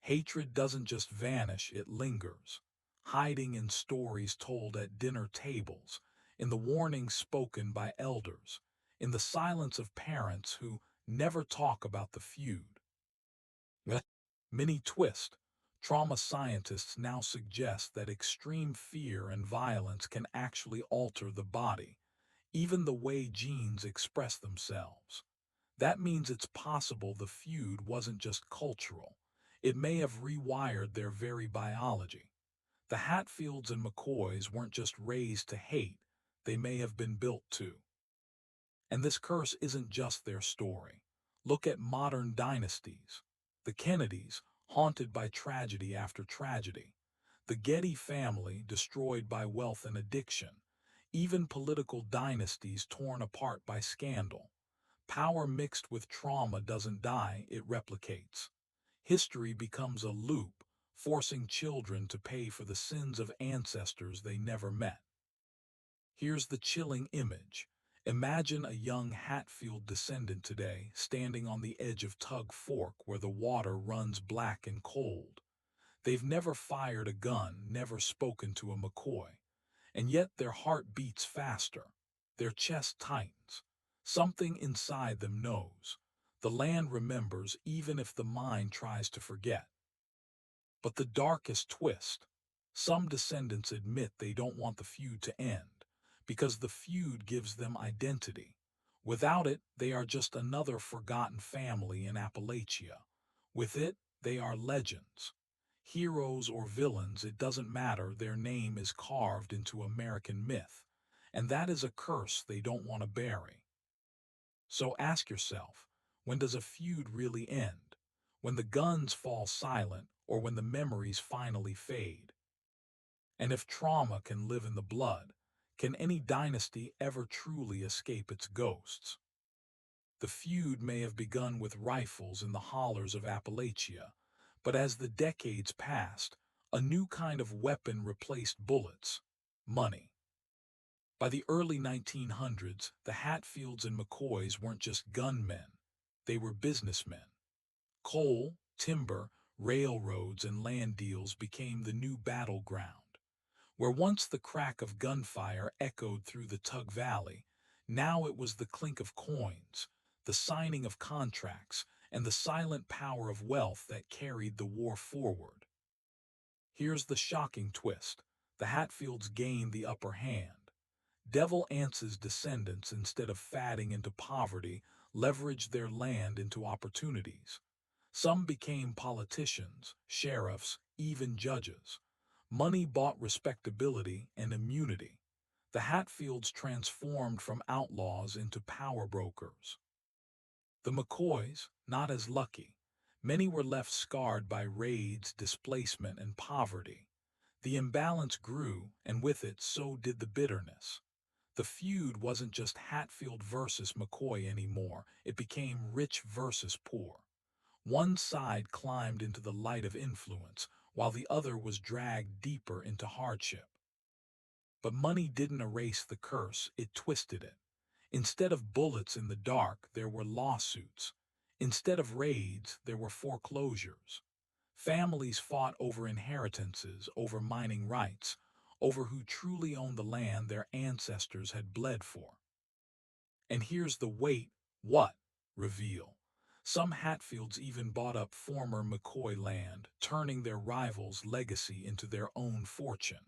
Hatred doesn't just vanish, it lingers, hiding in stories told at dinner tables, in the warnings spoken by elders, in the silence of parents who never talk about the feud. Mini twist. Trauma scientists now suggest that extreme fear and violence can actually alter the body, even the way genes express themselves. That means it's possible the feud wasn't just cultural. It may have rewired their very biology. The Hatfields and McCoys weren't just raised to hate, they may have been built to. And this curse isn't just their story. Look at modern dynasties. The Kennedys, haunted by tragedy after tragedy. The Getty family, destroyed by wealth and addiction. Even political dynasties torn apart by scandal. Power mixed with trauma doesn't die, it replicates. History becomes a loop, forcing children to pay for the sins of ancestors they never met. Here's the chilling image. Imagine a young Hatfield descendant today standing on the edge of Tug Fork where the water runs black and cold. They've never fired a gun, never spoken to a McCoy, and yet their heart beats faster. Their chest tightens. Something inside them knows. The land remembers even if the mind tries to forget. But the darkest twist, some descendants admit they don't want the feud to end, because the feud gives them identity. Without it, they are just another forgotten family in Appalachia. With it, they are legends. Heroes or villains, it doesn't matter, their name is carved into American myth, and that is a curse they don't want to bury. So ask yourself, when does a feud really end? When the guns fall silent or when the memories finally fade? And if trauma can live in the blood, can any dynasty ever truly escape its ghosts? The feud may have begun with rifles in the hollers of Appalachia, but as the decades passed, a new kind of weapon replaced bullets: money. By the early 1900s, the Hatfields and McCoys weren't just gunmen, they were businessmen. Coal, timber, railroads, and land deals became the new battleground. Where once the crack of gunfire echoed through the Tug Valley, now it was the clink of coins, the signing of contracts, and the silent power of wealth that carried the war forward. Here's the shocking twist. The Hatfields gained the upper hand. Devil Anse's descendants, instead of fatting into poverty, leveraged their land into opportunities. Some became politicians, sheriffs, even judges. Money bought respectability and immunity. The Hatfields transformed from outlaws into power brokers. The McCoys, not as lucky. Many were left scarred by raids, displacement, and poverty. The imbalance grew, and with it so did the bitterness. The feud wasn't just Hatfield versus McCoy anymore, it became rich versus poor. One side climbed into the light of influence, while the other was dragged deeper into hardship. But money didn't erase the curse, it twisted it. Instead of bullets in the dark, there were lawsuits. Instead of raids, there were foreclosures. Families fought over inheritances, over mining rights, over who truly owned the land their ancestors had bled for. And here's the what reveal. Some Hatfields even bought up former McCoy land, turning their rivals' legacy into their own fortune.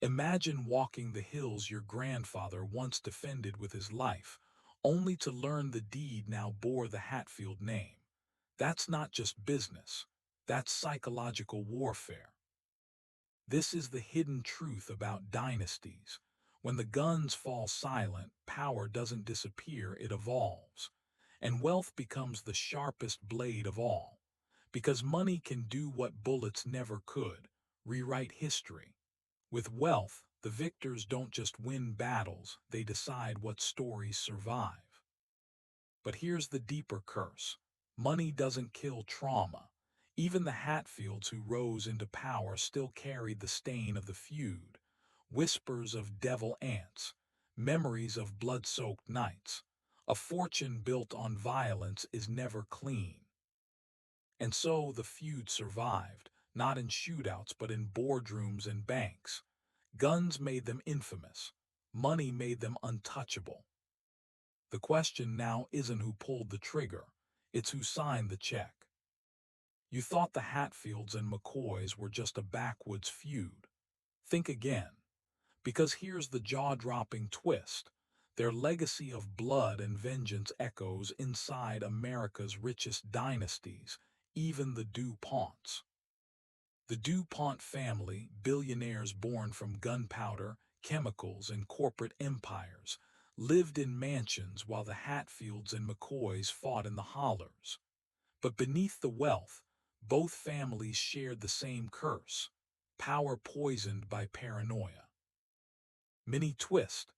Imagine walking the hills your grandfather once defended with his life, only to learn the deed now bore the Hatfield name. That's not just business, that's psychological warfare. This is the hidden truth about dynasties. When the guns fall silent, power doesn't disappear, it evolves. And wealth becomes the sharpest blade of all. Because money can do what bullets never could: rewrite history. With wealth, the victors don't just win battles, they decide what stories survive. But here's the deeper curse. Money doesn't kill trauma. Even the Hatfields who rose into power still carried the stain of the feud. Whispers of devil ants, memories of blood-soaked nights. A fortune built on violence is never clean. And so the feud survived, not in shootouts but in boardrooms and banks. Guns made them infamous. Money made them untouchable. The question now isn't who pulled the trigger, it's who signed the check. You thought the Hatfields and McCoys were just a backwoods feud. Think again, because here's the jaw-dropping twist. Their legacy of blood and vengeance echoes inside America's richest dynasties, even the DuPonts. The DuPont family, billionaires born from gunpowder, chemicals, and corporate empires, lived in mansions while the Hatfields and McCoys fought in the hollers. But beneath the wealth, both families shared the same curse: power poisoned by paranoia. Mini twist.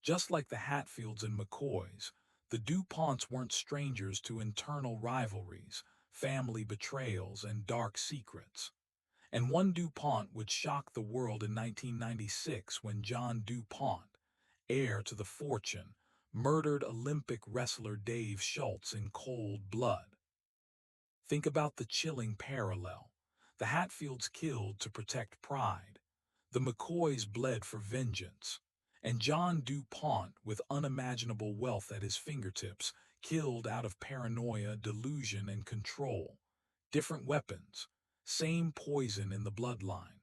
Just like the Hatfields and McCoys, the DuPonts weren't strangers to internal rivalries, family betrayals, and dark secrets. And one DuPont would shock the world in 1996 when John DuPont, heir to the fortune, murdered Olympic wrestler Dave Schultz in cold blood. Think about the chilling parallel. The Hatfields killed to protect pride. The McCoys bled for vengeance. And John DuPont, with unimaginable wealth at his fingertips, killed out of paranoia, delusion, and control. Different weapons, same poison in the bloodline.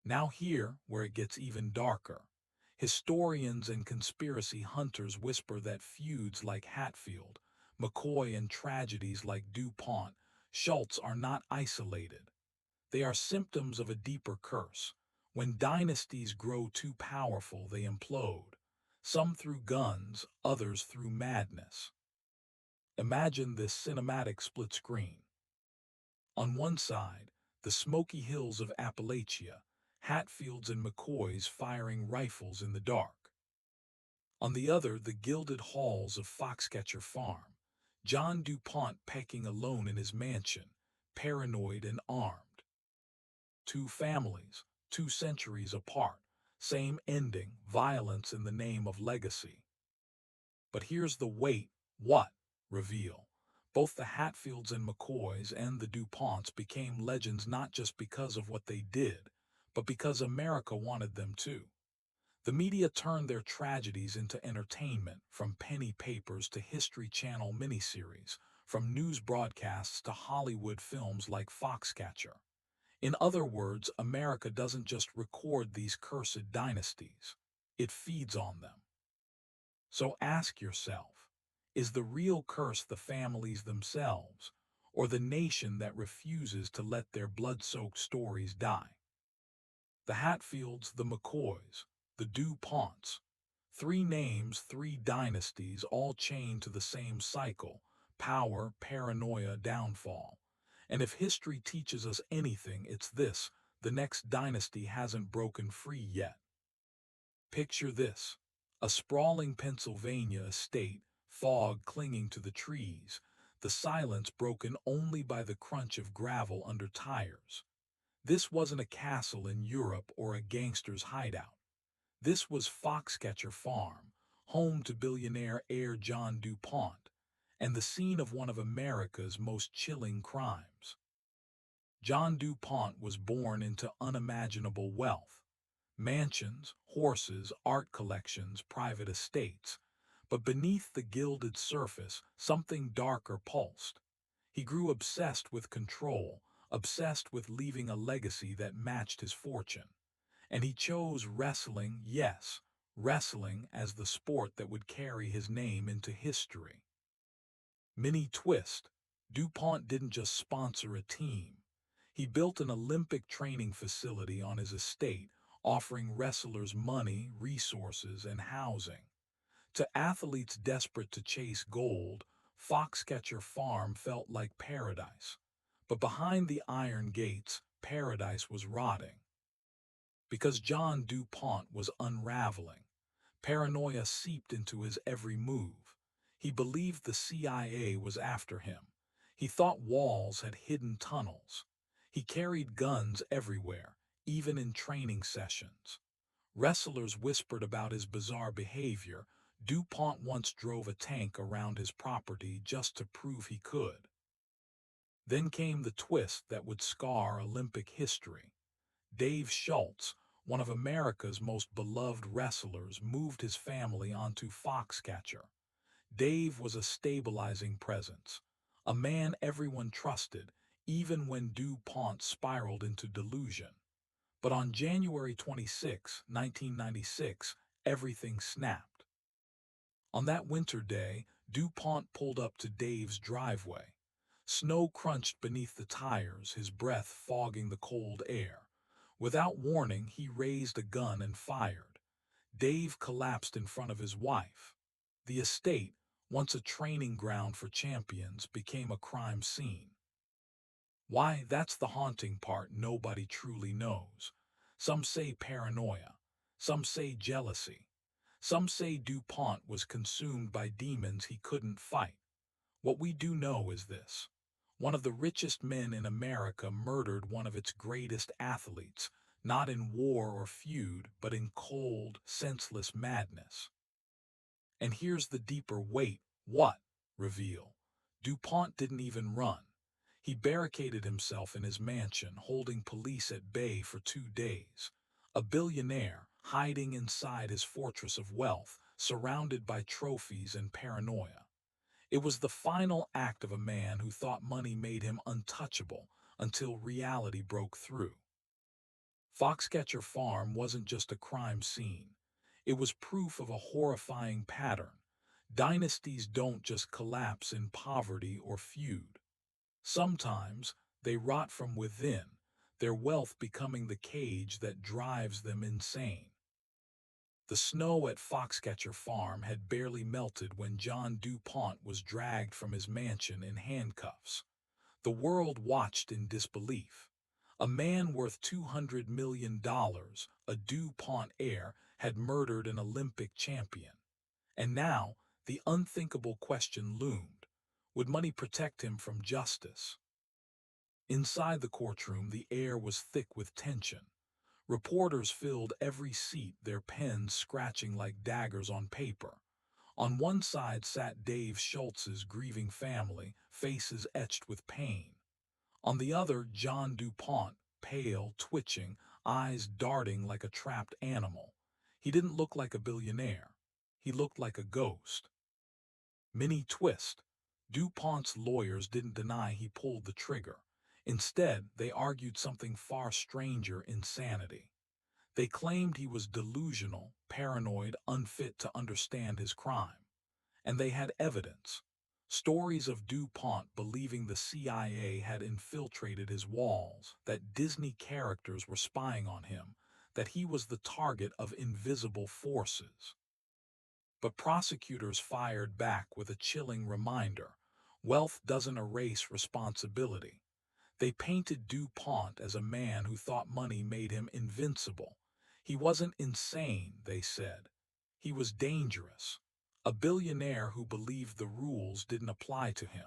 Now here, where it gets even darker. Historians and conspiracy hunters whisper that feuds like Hatfield, McCoy, and tragedies like DuPont, Schultz are not isolated. They are symptoms of a deeper curse. When dynasties grow too powerful, they implode. Some through guns, others through madness. Imagine this cinematic split screen. On one side, the smoky hills of Appalachia, Hatfields and McCoys firing rifles in the dark. On the other, the gilded halls of Foxcatcher Farm, John DuPont pecking alone in his mansion, paranoid and armed. Two families, 2 centuries apart, same ending, violence in the name of legacy. But here's the what reveal. Both the Hatfields and McCoys and the DuPonts became legends not just because of what they did, but because America wanted them to. The media turned their tragedies into entertainment, from penny papers to History Channel miniseries, from news broadcasts to Hollywood films like Foxcatcher. In other words, America doesn't just record these cursed dynasties, it feeds on them. So ask yourself, is the real curse the families themselves, or the nation that refuses to let their blood-soaked stories die? The Hatfields, the McCoys, the DuPonts. 3 names, 3 dynasties, all chained to the same cycle: power, paranoia, downfall. And if history teaches us anything, it's this: the next dynasty hasn't broken free yet. Picture this: a sprawling Pennsylvania estate, fog clinging to the trees, the silence broken only by the crunch of gravel under tires. This wasn't a castle in Europe or a gangster's hideout. This was Foxcatcher Farm, home to billionaire heir John DuPont, and the scene of one of America's most chilling crimes. John DuPont was born into unimaginable wealth: mansions, horses, art collections, private estates. But beneath the gilded surface, something darker pulsed. He grew obsessed with control, obsessed with leaving a legacy that matched his fortune. And he chose wrestling, yes, wrestling, as the sport that would carry his name into history. Mini twist: DuPont didn't just sponsor a team. He built an Olympic training facility on his estate, offering wrestlers money, resources, and housing. To athletes desperate to chase gold, Foxcatcher Farm felt like paradise. But behind the iron gates, paradise was rotting. Because John DuPont was unraveling. Paranoia seeped into his every move. He believed the CIA was after him. He thought walls had hidden tunnels. He carried guns everywhere, even in training sessions. Wrestlers whispered about his bizarre behavior. DuPont once drove a tank around his property just to prove he could. Then came the twist that would scar Olympic history. Dave Schultz, one of America's most beloved wrestlers, moved his family onto Foxcatcher. Dave was a stabilizing presence, a man everyone trusted, even when DuPont spiraled into delusion. But on January 26, 1996, everything snapped. On that winter day, DuPont pulled up to Dave's driveway. Snow crunched beneath the tires, his breath fogging the cold air. Without warning, he raised a gun and fired. Dave collapsed in front of his wife. The estate, once a training ground for champions, became a crime scene. Why, that's the haunting part nobody truly knows. Some say paranoia. Some say jealousy. Some say DuPont was consumed by demons he couldn't fight. What we do know is this. One of the richest men in America murdered one of its greatest athletes, not in war or feud, but in cold, senseless madness. And here's the deeper wait, what? Reveal. DuPont didn't even run. He barricaded himself in his mansion, holding police at bay for 2 days. A billionaire, hiding inside his fortress of wealth, surrounded by trophies and paranoia. It was the final act of a man who thought money made him untouchable until reality broke through. Foxcatcher Farm wasn't just a crime scene. It was proof of a horrifying pattern. Dynasties don't just collapse in poverty or feud. Sometimes they rot from within, their wealth becoming the cage that drives them insane. The snow at Foxcatcher Farm had barely melted when John DuPont was dragged from his mansion in handcuffs. The world watched in disbelief. A man worth $200 million, a DuPont heir, had murdered an Olympic champion. And now, the unthinkable question loomed. Would money protect him from justice? Inside the courtroom, the air was thick with tension. Reporters filled every seat, their pens scratching like daggers on paper. On one side sat Dave Schultz's grieving family, faces etched with pain. On the other, John DuPont, pale, twitching, eyes darting like a trapped animal. He didn't look like a billionaire. He looked like a ghost. Mini twist. DuPont's lawyers didn't deny he pulled the trigger. Instead, they argued something far stranger: insanity. They claimed he was delusional, paranoid, unfit to understand his crime. And they had evidence. Stories of DuPont believing the CIA had infiltrated his walls, that Disney characters were spying on him, that he was the target of invisible forces. But prosecutors fired back with a chilling reminder: wealth doesn't erase responsibility. They painted DuPont as a man who thought money made him invincible. He wasn't insane, they said. He was dangerous. A billionaire who believed the rules didn't apply to him.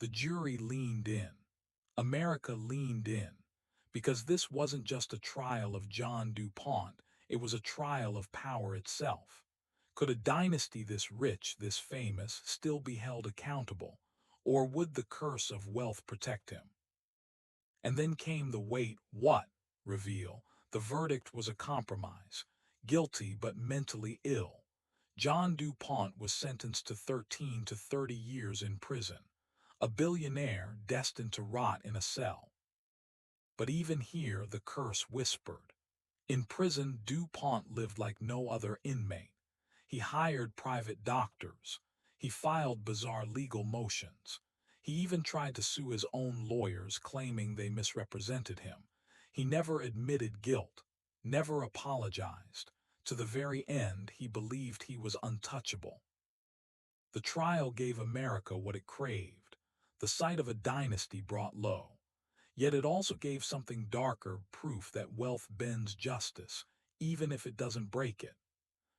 The jury leaned in. America leaned in. Because this wasn't just a trial of John DuPont, it was a trial of power itself. Could a dynasty this rich, this famous, still be held accountable? Or would the curse of wealth protect him? And then came the what reveal. The verdict was a compromise. Guilty but mentally ill. John DuPont was sentenced to 13 to 30 years in prison. A billionaire destined to rot in a cell. But even here the curse whispered. In prison, DuPont lived like no other inmate. He hired private doctors. He filed bizarre legal motions. He even tried to sue his own lawyers, claiming they misrepresented him. He never admitted guilt, never apologized. To the very end, he believed he was untouchable. The trial gave America what it craved. The sight of a dynasty brought low. Yet it also gave something darker: proof that wealth bends justice, even if it doesn't break it.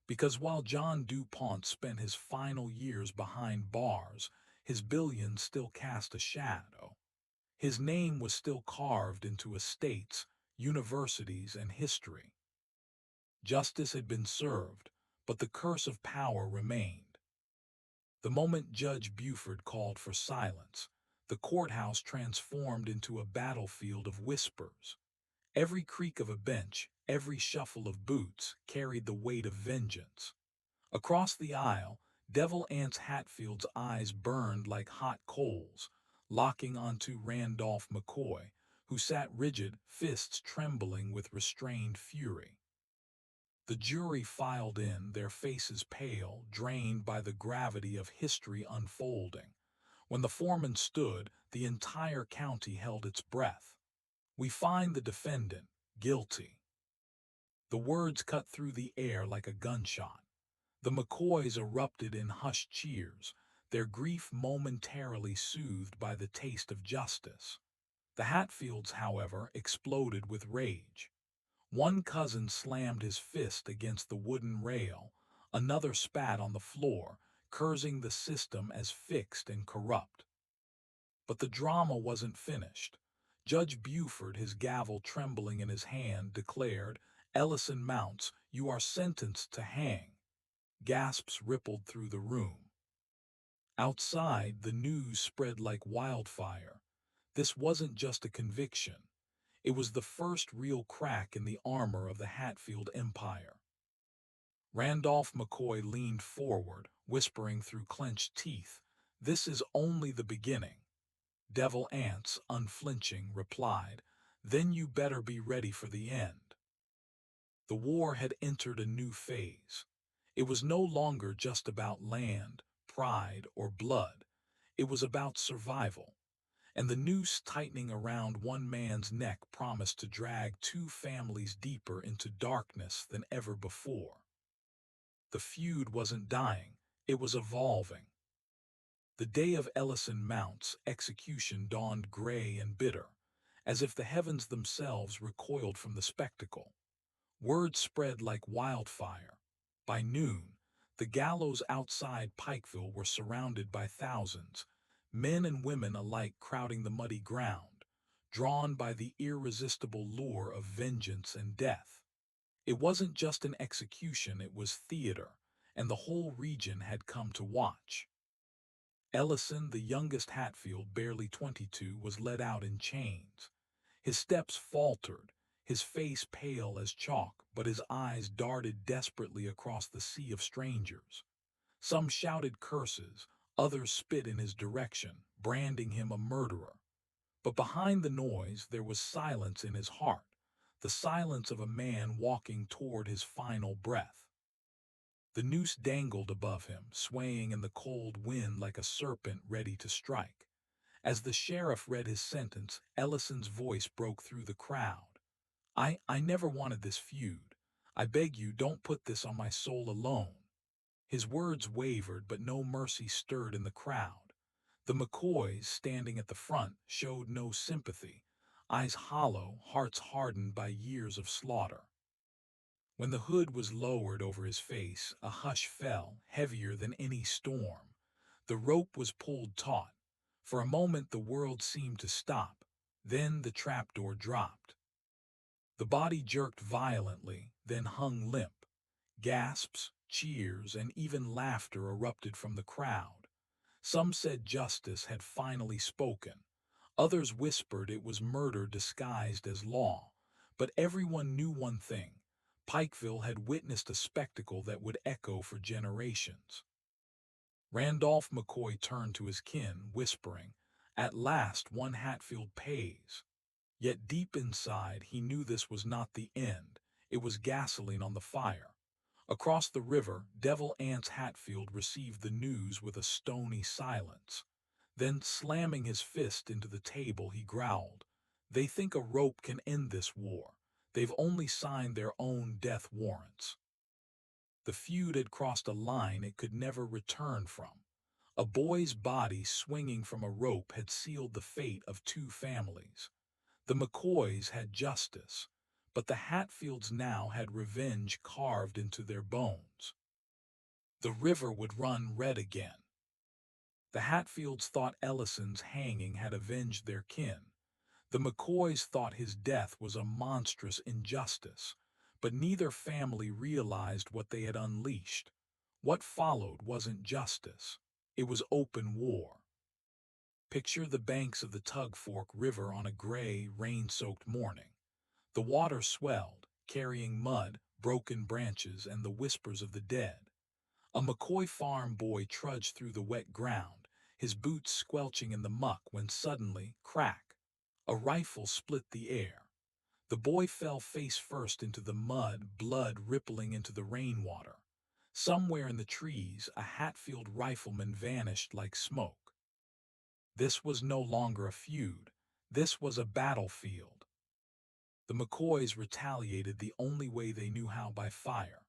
Because while John DuPont spent his final years behind bars, his billions still cast a shadow. His name was still carved into estates, universities, and history. Justice had been served, but the curse of power remained. The moment Judge Buford called for silence, the courthouse transformed into a battlefield of whispers. Every creak of a bench, every shuffle of boots carried the weight of vengeance. Across the aisle, Devil Anse Hatfield's eyes burned like hot coals. locking onto Randolph McCoy, who sat rigid, fists trembling with restrained fury. The jury filed in, their faces pale, drained by the gravity of history unfolding. When the foreman stood, the entire county held its breath. "We find the defendant guilty." The words cut through the air like a gunshot. The McCoys erupted in hushed cheers, their grief momentarily soothed by the taste of justice. The Hatfields, however, exploded with rage. One cousin slammed his fist against the wooden rail, another spat on the floor, cursing the system as fixed and corrupt. But the drama wasn't finished. Judge Buford, his gavel trembling in his hand, declared, "Ellison Mounts, you are sentenced to hang." Gasps rippled through the room. Outside, the news spread like wildfire. This wasn't just a conviction. It was the first real crack in the armor of the Hatfield empire. Randolph McCoy leaned forward, whispering through clenched teeth, "This is only the beginning." Devil Anse, unflinching, replied, "Then you better be ready for the end." The war had entered a new phase. It was no longer just about land, pride, or blood. It was about survival. And the noose tightening around one man's neck promised to drag two families deeper into darkness than ever before. The feud wasn't dying, it was evolving. The day of Ellison Mount's execution dawned gray and bitter, as if the heavens themselves recoiled from the spectacle. Word spread like wildfire. By noon, the gallows outside Pikeville were surrounded by thousands, men and women alike crowding the muddy ground, drawn by the irresistible lure of vengeance and death. It wasn't just an execution, it was theater, and the whole region had come to watch. Ellison, the youngest Hatfield, barely 22, was led out in chains. His steps faltered, his face pale as chalk, but his eyes darted desperately across the sea of strangers. Some shouted curses, others spit in his direction, branding him a murderer. But behind the noise there was silence in his heart, the silence of a man walking toward his final breath. The noose dangled above him, swaying in the cold wind like a serpent ready to strike. As the sheriff read his sentence, Ellison's voice broke through the crowd. I never wanted this feud. I beg you, don't put this on my soul alone." His words wavered, but no mercy stirred in the crowd. The McCoys, standing at the front, showed no sympathy, eyes hollow, hearts hardened by years of slaughter. When the hood was lowered over his face, a hush fell, heavier than any storm. The rope was pulled taut. For a moment the world seemed to stop. Then the trapdoor dropped. The body jerked violently, then hung limp. Gasps, cheers, and even laughter erupted from the crowd. Some said justice had finally spoken. Others whispered it was murder disguised as law. But everyone knew one thing. Pikeville had witnessed a spectacle that would echo for generations. Randolph McCoy turned to his kin, whispering, "At last one Hatfield pays." Yet deep inside he knew this was not the end. It was gasoline on the fire. Across the river, Devil Anse Hatfield received the news with a stony silence. Then, slamming his fist into the table, he growled, "They think a rope can end this war. They've only signed their own death warrants." The feud had crossed a line it could never return from. A boy's body swinging from a rope had sealed the fate of two families. The McCoys had justice, but the Hatfields now had revenge carved into their bones. The river would run red again. The Hatfields thought Ellison's hanging had avenged their kin. The McCoys thought his death was a monstrous injustice, but neither family realized what they had unleashed. What followed wasn't justice. It was open war. Picture the banks of the Tug Fork River on a gray, rain-soaked morning. The water swelled, carrying mud, broken branches, and the whispers of the dead. A McCoy farm boy trudged through the wet ground, his boots squelching in the muck when suddenly, crack, a rifle split the air. The boy fell face first into the mud, blood rippling into the rainwater. Somewhere in the trees, a Hatfield rifleman vanished like smoke. This was no longer a feud. This was a battlefield. The McCoys retaliated the only way they knew how, by fire.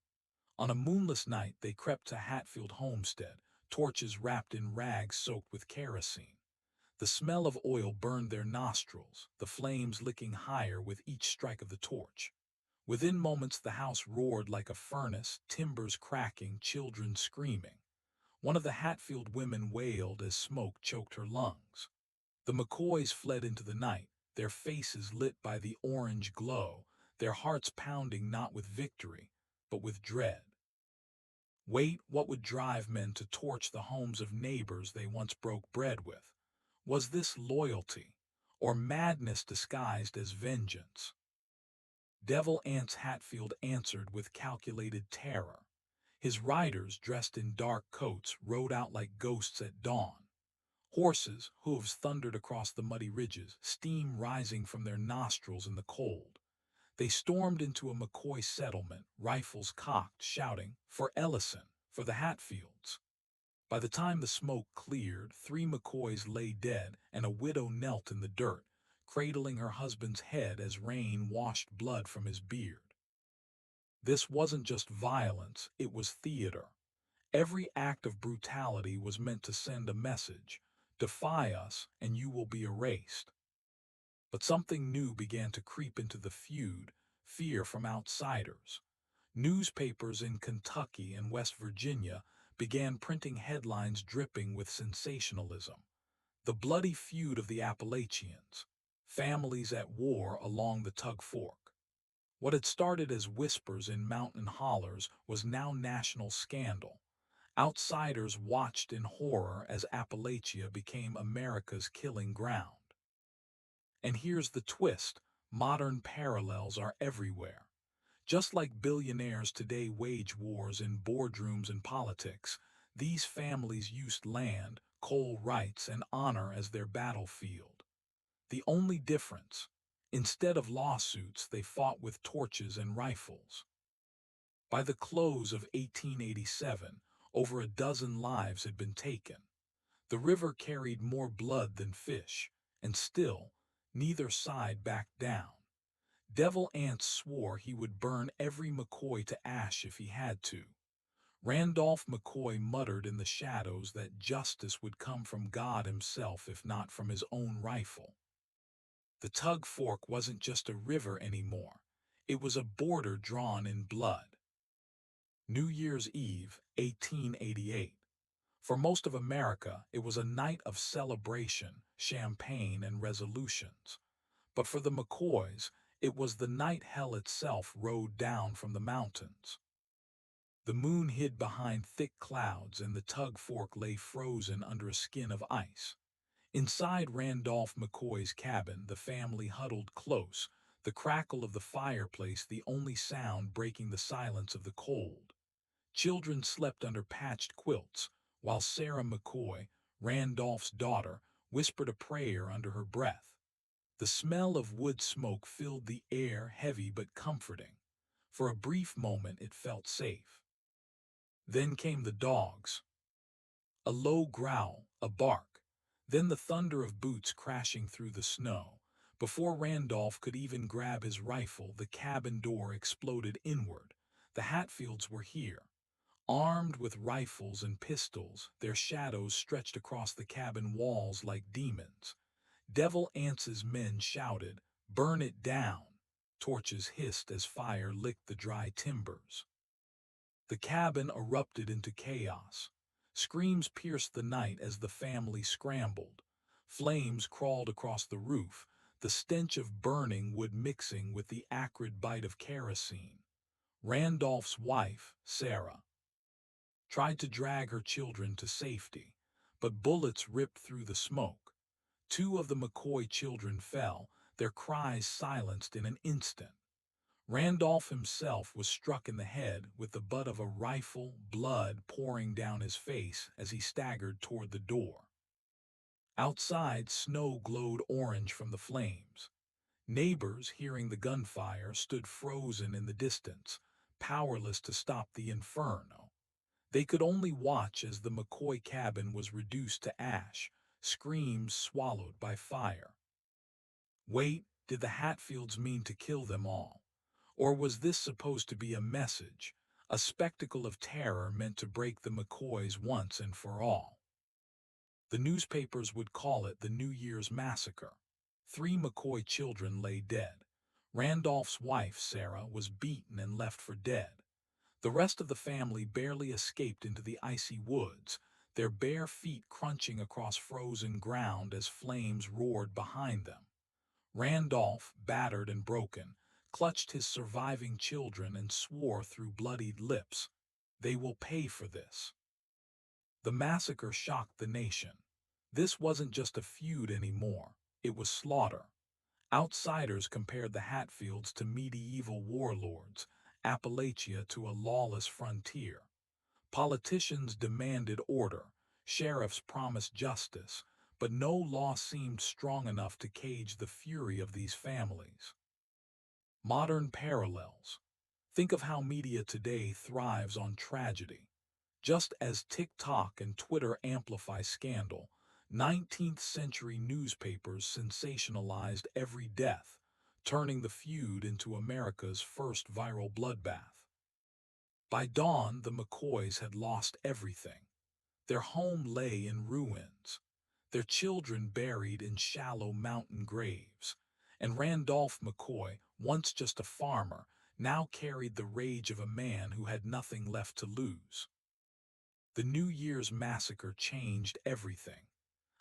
On a moonless night, they crept to Hatfield homestead, torches wrapped in rags soaked with kerosene. The smell of oil burned their nostrils, the flames licking higher with each strike of the torch. Within moments, the house roared like a furnace, timbers cracking, children screaming. One of the Hatfield women wailed as smoke choked her lungs. The McCoys fled into the night, their faces lit by the orange glow, their hearts pounding not with victory, but with dread. Wait, what would drive men to torch the homes of neighbors they once broke bread with? Was this loyalty, or madness disguised as vengeance? Devil Anse Hatfield answered with calculated terror. His riders, dressed in dark coats, rode out like ghosts at dawn. Horses' hooves thundered across the muddy ridges, steam rising from their nostrils in the cold. They stormed into a McCoy settlement, rifles cocked, shouting, "For Ellison, for the Hatfields." By the time the smoke cleared, 3 McCoys lay dead, and a widow knelt in the dirt, cradling her husband's head as rain washed blood from his beard. This wasn't just violence, it was theater. Every act of brutality was meant to send a message: defy us, and you will be erased. But something new began to creep into the feud: fear from outsiders. Newspapers in Kentucky and West Virginia began printing headlines dripping with sensationalism. The bloody feud of the Appalachians. Families at war along the Tug Fork. What had started as whispers in mountain hollers was now national scandal. Outsiders watched in horror as Appalachia became America's killing ground. And here's the twist: modern parallels are everywhere. Just like billionaires today wage wars in boardrooms and politics, these families used land, coal rights, and honor as their battlefield. The only difference: instead of lawsuits, they fought with torches and rifles. By the close of 1887, over a dozen lives had been taken. The river carried more blood than fish, and still, neither side backed down. Devil Anse swore he would burn every McCoy to ash if he had to. Randolph McCoy muttered in the shadows that justice would come from God himself if not from his own rifle. The Tug Fork wasn't just a river anymore. It was a border drawn in blood. New Year's Eve, 1888. For most of America, it was a night of celebration, champagne, and resolutions. But for the McCoys, it was the night hell itself rode down from the mountains. The moon hid behind thick clouds, and the Tug Fork lay frozen under a skin of ice. Inside Randolph McCoy's cabin, the family huddled close, the crackle of the fireplace the only sound breaking the silence of the cold. Children slept under patched quilts, while Sarah McCoy, Randolph's daughter, whispered a prayer under her breath. The smell of wood smoke filled the air, heavy but comforting. For a brief moment it felt safe. Then came the dogs. A low growl, a bark, then the thunder of boots crashing through the snow. Before Randolph could even grab his rifle, the cabin door exploded inward. The Hatfields were here. Armed with rifles and pistols, their shadows stretched across the cabin walls like demons. Devil Anse's men shouted, "Burn it down!" Torches hissed as fire licked the dry timbers. The cabin erupted into chaos. Screams pierced the night as the family scrambled. Flames crawled across the roof, the stench of burning wood mixing with the acrid bite of kerosene. Randolph's wife, Sarah, tried to drag her children to safety, but bullets ripped through the smoke. 2 of the McCoy children fell, their cries silenced in an instant. Randolph himself was struck in the head with the butt of a rifle, blood pouring down his face as he staggered toward the door. Outside, snow glowed orange from the flames. Neighbors, hearing the gunfire, stood frozen in the distance, powerless to stop the inferno. They could only watch as the McCoy cabin was reduced to ash, screams swallowed by fire. Wait, did the Hatfields mean to kill them all? Or was this supposed to be a message, a spectacle of terror meant to break the McCoys once and for all? The newspapers would call it the New Year's Massacre. 3 McCoy children lay dead. Randolph's wife, Sarah, was beaten and left for dead. The rest of the family barely escaped into the icy woods, their bare feet crunching across frozen ground as flames roared behind them. Randolph, battered and broken, clutched his surviving children and swore through bloodied lips, "They will pay for this." The massacre shocked the nation. This wasn't just a feud anymore, it was slaughter. Outsiders compared the Hatfields to medieval warlords, Appalachia to a lawless frontier. Politicians demanded order, sheriffs promised justice, but no law seemed strong enough to cage the fury of these families. Modern parallels. Think of how media today thrives on tragedy. Just as TikTok and Twitter amplify scandal, 19th century newspapers sensationalized every death, turning the feud into America's first viral bloodbath. By dawn, the McCoys had lost everything. Their home lay in ruins, their children buried in shallow mountain graves, and Randolph McCoy, once just a farmer, now carried the rage of a man who had nothing left to lose. The New Year's massacre changed everything.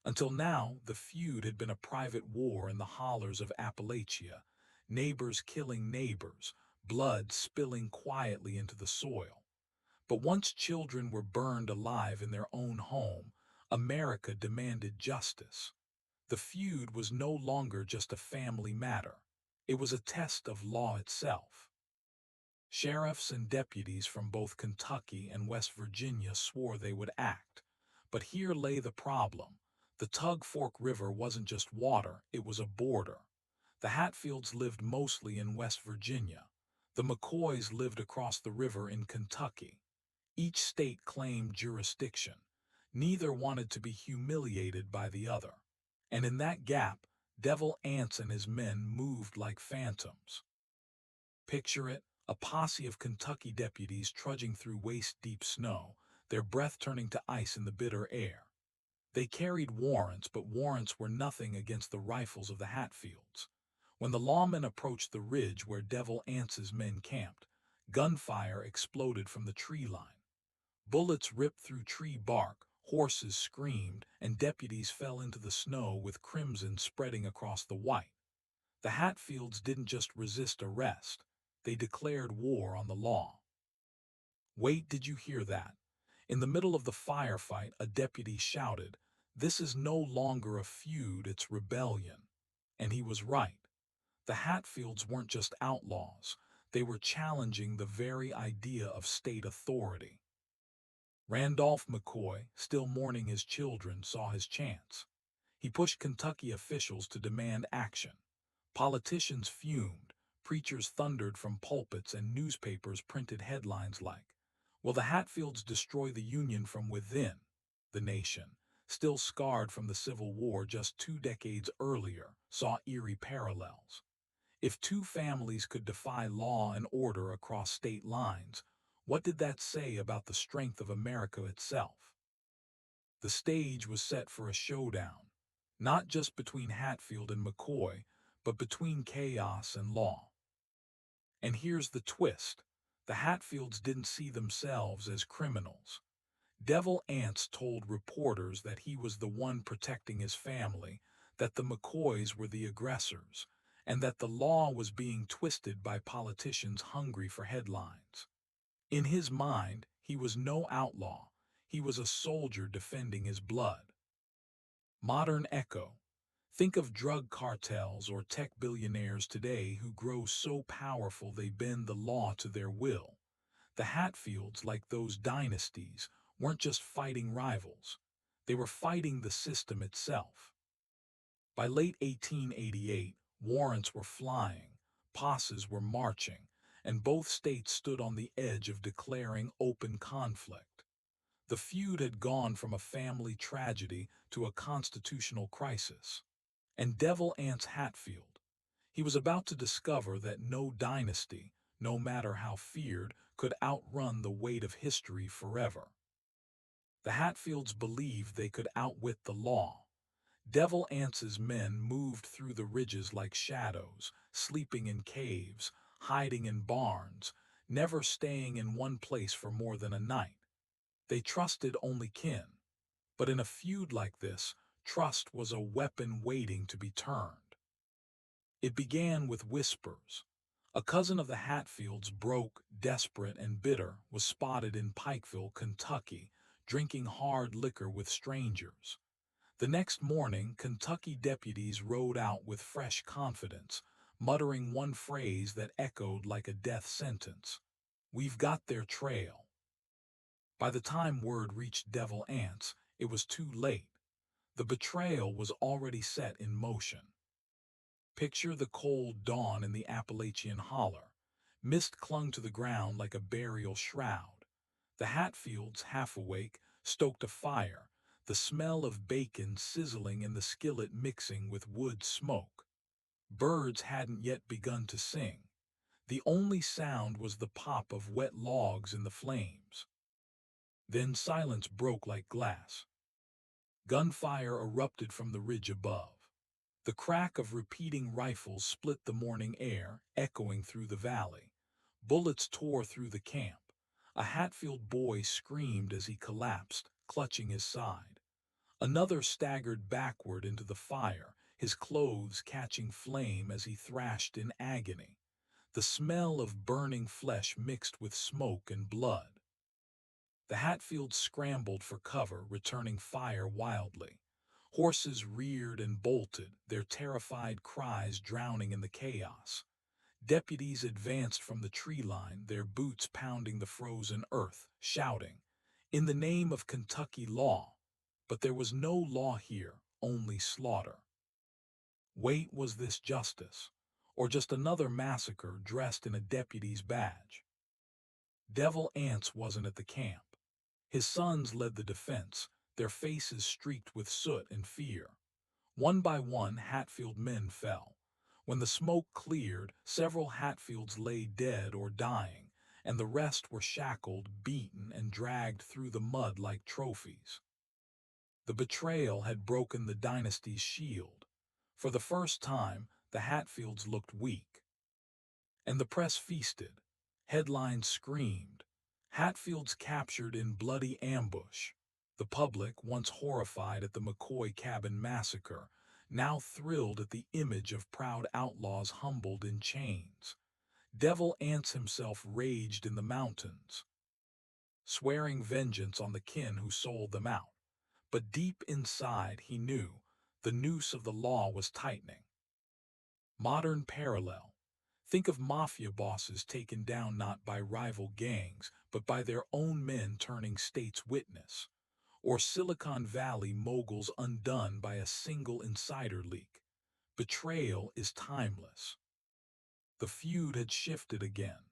Until now, the feud had been a private war in the hollers of Appalachia, neighbors killing neighbors, blood spilling quietly into the soil. But once children were burned alive in their own home, America demanded justice. The feud was no longer just a family matter. It was a test of law itself. Sheriffs and deputies from both Kentucky and West Virginia swore they would act. But here lay the problem. The Tug Fork River wasn't just water, it was a border. The Hatfields lived mostly in West Virginia. The McCoys lived across the river in Kentucky. Each state claimed jurisdiction. Neither wanted to be humiliated by the other. And in that gap, Devil Anse and his men moved like phantoms. Picture it, a posse of Kentucky deputies trudging through waist-deep snow, their breath turning to ice in the bitter air. They carried warrants, but warrants were nothing against the rifles of the Hatfields. When the lawmen approached the ridge where Devil Anse's men camped, gunfire exploded from the tree line. Bullets ripped through tree bark, horses screamed, and deputies fell into the snow with crimson spreading across the white. The Hatfields didn't just resist arrest, they declared war on the law. Wait, did you hear that? In the middle of the firefight, a deputy shouted, "This is no longer a feud, it's rebellion." And he was right. The Hatfields weren't just outlaws, they were challenging the very idea of state authority. Randolph McCoy, still mourning his children, saw his chance. He pushed Kentucky officials to demand action. Politicians fumed, preachers thundered from pulpits, and newspapers printed headlines like, "Will the Hatfields destroy the Union from within?" The nation, still scarred from the Civil War just 2 decades earlier, saw eerie parallels. If two families could defy law and order across state lines, what did that say about the strength of America itself? The stage was set for a showdown, not just between Hatfield and McCoy, but between chaos and law. And here's the twist. The Hatfields didn't see themselves as criminals. Devil Anse told reporters that he was the one protecting his family, that the McCoys were the aggressors, and that the law was being twisted by politicians hungry for headlines. In his mind, he was no outlaw. He was a soldier defending his blood. Modern echo. Think of drug cartels or tech billionaires today who grow so powerful they bend the law to their will. The Hatfields, like those dynasties, weren't just fighting rivals. They were fighting the system itself. By late 1888, warrants were flying, posses were marching, and both states stood on the edge of declaring open conflict. The feud had gone from a family tragedy to a constitutional crisis. And Devil Anse Hatfield, he was about to discover that no dynasty, no matter how feared, could outrun the weight of history forever. The Hatfields believed they could outwit the law. Devil Anse's men moved through the ridges like shadows, sleeping in caves, hiding in barns, never staying in one place for more than a night. They trusted only kin, but in a feud like this, trust was a weapon waiting to be turned. It began with whispers. A cousin of the Hatfields, broke, desperate, and bitter, was spotted in Pikeville, Kentucky, drinking hard liquor with strangers. The next morning, Kentucky deputies rode out with fresh confidence, muttering one phrase that echoed like a death sentence: "We've got their trail." By the time word reached Devil Anse, it was too late. The betrayal was already set in motion. Picture the cold dawn in the Appalachian holler. Mist clung to the ground like a burial shroud. The Hatfields, half awake, stoked a fire, the smell of bacon sizzling in the skillet mixing with wood smoke. Birds hadn't yet begun to sing. The only sound was the pop of wet logs in the flames. Then silence broke like glass. Gunfire erupted from the ridge above. The crack of repeating rifles split the morning air, echoing through the valley. Bullets tore through the camp. A Hatfield boy screamed as he collapsed, clutching his side. Another staggered backward into the fire, his clothes catching flame as he thrashed in agony. The smell of burning flesh mixed with smoke and blood. The Hatfields scrambled for cover, returning fire wildly. Horses reared and bolted, their terrified cries drowning in the chaos. Deputies advanced from the tree line, their boots pounding the frozen earth, shouting, "In the name of Kentucky law!" But there was no law here, only slaughter. Wait, was this justice? Or just another massacre dressed in a deputy's badge? Devil Anse wasn't at the camp. His sons led the defense, their faces streaked with soot and fear. One by one, Hatfield men fell. When the smoke cleared, several Hatfields lay dead or dying, and the rest were shackled, beaten, and dragged through the mud like trophies. The betrayal had broken the dynasty's shield. For the first time, the Hatfields looked weak. And the press feasted. Headlines screamed, "Hatfields captured in bloody ambush." The public, once horrified at the McCoy cabin massacre, now thrilled at the image of proud outlaws humbled in chains. Devil Anse himself raged in the mountains, swearing vengeance on the kin who sold them out. But deep inside he knew the noose of the law was tightening. Modern parallel. Think of mafia bosses taken down not by rival gangs, but by their own men turning state's witness. Or Silicon Valley moguls undone by a single insider leak. Betrayal is timeless. The feud had shifted again.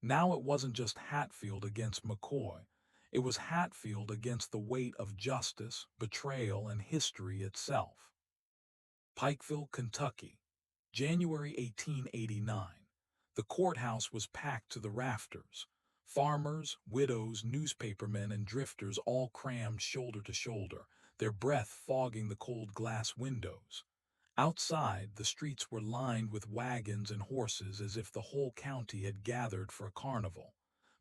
Now it wasn't just Hatfield against McCoy. It was Hatfield against the weight of justice, betrayal, and history itself. Pikeville, Kentucky, January 1889. The courthouse was packed to the rafters. Farmers, widows, newspapermen, and drifters all crammed shoulder to shoulder, their breath fogging the cold glass windows. Outside, the streets were lined with wagons and horses as if the whole county had gathered for a carnival.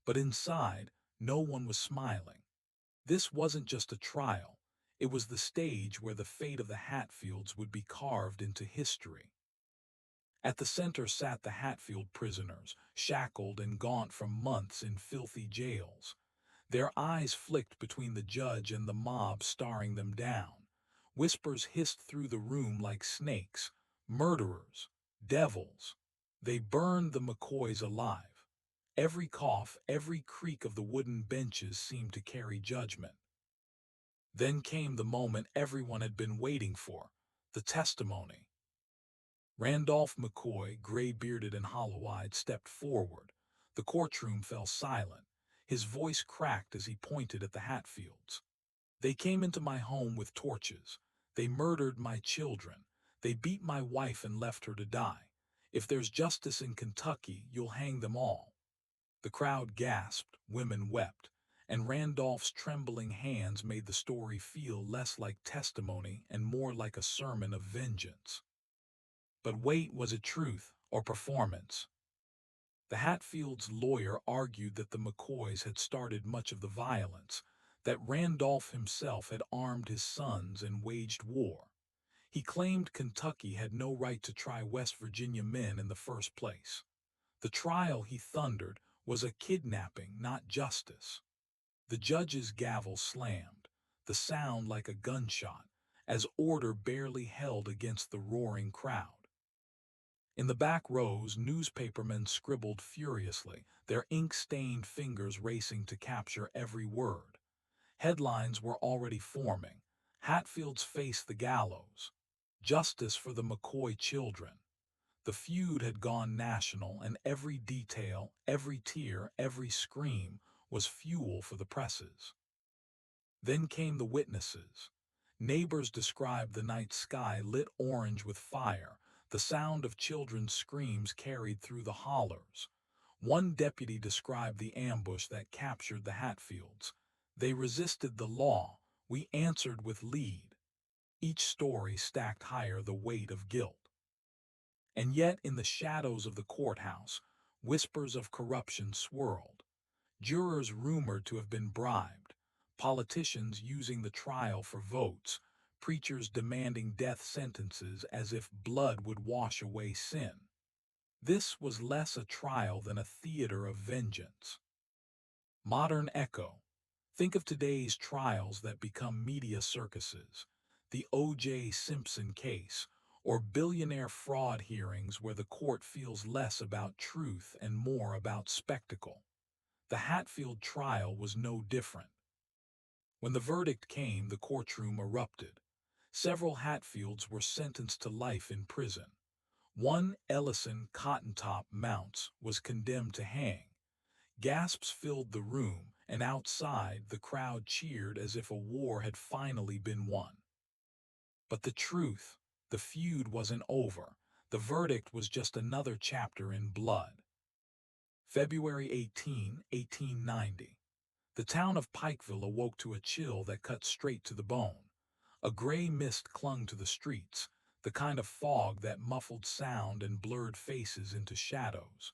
But inside, no one was smiling. This wasn't just a trial. It was the stage where the fate of the Hatfields would be carved into history. At the center sat the Hatfield prisoners, shackled and gaunt from months in filthy jails. Their eyes flicked between the judge and the mob staring them down. Whispers hissed through the room like snakes. Murderers. Devils. They burned the McCoys alive. Every cough, every creak of the wooden benches seemed to carry judgment. Then came the moment everyone had been waiting for, the testimony. Randolph McCoy, gray-bearded and hollow-eyed, stepped forward. The courtroom fell silent. His voice cracked as he pointed at the Hatfields. They came into my home with torches. They murdered my children. They beat my wife and left her to die. If there's justice in Kentucky, you'll hang them all. The crowd gasped, women wept, and Randolph's trembling hands made the story feel less like testimony and more like a sermon of vengeance. But wait, was it truth or performance? The Hatfields' lawyer argued that the McCoys had started much of the violence, that Randolph himself had armed his sons and waged war. He claimed Kentucky had no right to try West Virginia men in the first place. The trial, he thundered, was a kidnapping, not justice. The judge's gavel slammed, the sound like a gunshot, as order barely held against the roaring crowd. In the back rows, newspapermen scribbled furiously, their ink-stained fingers racing to capture every word. Headlines were already forming. Hatfields faced the gallows. Justice for the McCoy children. The feud had gone national, and every detail, every tear, every scream was fuel for the presses. Then came the witnesses. Neighbors described the night sky lit orange with fire. The sound of children's screams carried through the hollers. One deputy described the ambush that captured the Hatfields. They resisted the law. We answered with lead. Each story stacked higher the weight of guilt. And yet, in the shadows of the courthouse, whispers of corruption swirled. Jurors rumored to have been bribed, politicians using the trial for votes, preachers demanding death sentences as if blood would wash away sin. This was less a trial than a theater of vengeance. Modern echo. Think of today's trials that become media circuses, the O.J. Simpson case, or billionaire fraud hearings where the court feels less about truth and more about spectacle. The Hatfield trial was no different. When the verdict came, the courtroom erupted. Several Hatfields were sentenced to life in prison. One, Ellison Cottontop Mounts, was condemned to hang. Gasps filled the room, and outside the crowd cheered as if a war had finally been won. But the truth, the feud wasn't over. The verdict was just another chapter in blood. February 18, 1890. The town of Pikeville awoke to a chill that cut straight to the bone. A gray mist clung to the streets, the kind of fog that muffled sound and blurred faces into shadows.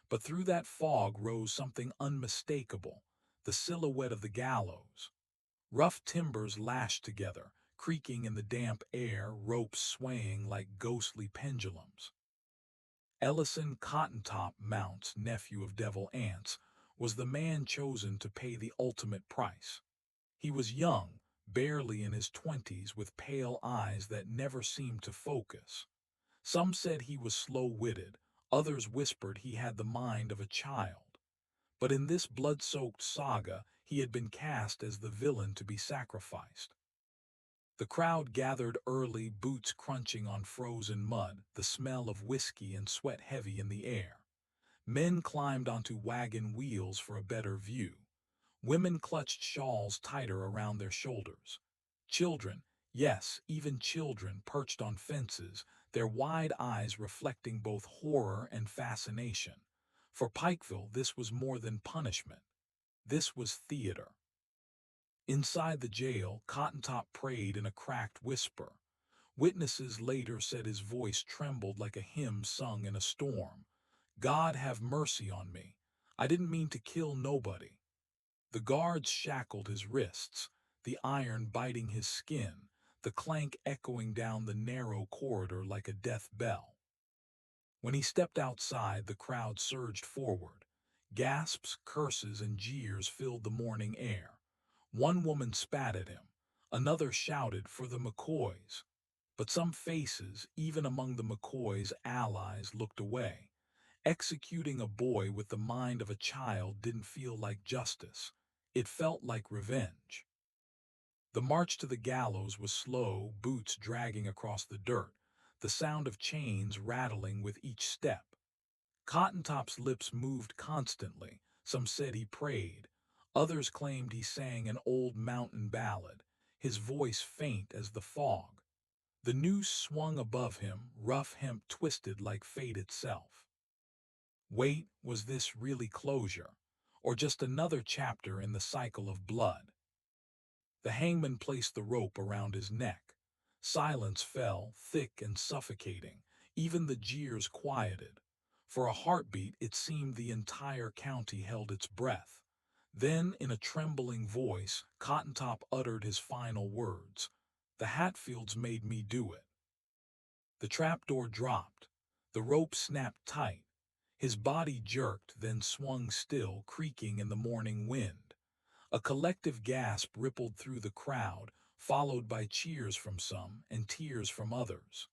But through that fog rose something unmistakable, the silhouette of the gallows. Rough timbers lashed together, creaking in the damp air, ropes swaying like ghostly pendulums. Ellison Cottontop Mounts, nephew of Devil Anse, was the man chosen to pay the ultimate price. He was young, barely in his 20s, with pale eyes that never seemed to focus. Some said he was slow-witted, others whispered he had the mind of a child. But in this blood-soaked saga, he had been cast as the villain to be sacrificed. The crowd gathered early, boots crunching on frozen mud, the smell of whiskey and sweat heavy in the air. Men climbed onto wagon wheels for a better view. Women clutched shawls tighter around their shoulders. Children, yes, even children, perched on fences, their wide eyes reflecting both horror and fascination. For Pikeville, this was more than punishment. This was theater. Inside the jail, Cottontop prayed in a cracked whisper. Witnesses later said his voice trembled like a hymn sung in a storm. God have mercy on me. I didn't mean to kill nobody. The guards shackled his wrists, the iron biting his skin, the clank echoing down the narrow corridor like a death bell. When he stepped outside, the crowd surged forward. Gasps, curses, and jeers filled the morning air. One woman spat at him. Another shouted for the McCoys. But some faces, even among the McCoys' allies, looked away. Executing a boy with the mind of a child didn't feel like justice. It felt like revenge. The march to the gallows was slow, boots dragging across the dirt, the sound of chains rattling with each step. Cottentop's lips moved constantly. Some said he prayed. Others claimed he sang an old mountain ballad, his voice faint as the fog. The noose swung above him, rough hemp twisted like fate itself. Wait, was this really closure, or just another chapter in the cycle of blood? The hangman placed the rope around his neck. Silence fell, thick and suffocating. Even the jeers quieted. For a heartbeat, it seemed the entire county held its breath. Then, in a trembling voice, Cottentop uttered his final words. "The Hatfields made me do it." The trapdoor dropped. The rope snapped tight. His body jerked, then swung still, creaking in the morning wind. A collective gasp rippled through the crowd, followed by cheers from some and tears from others.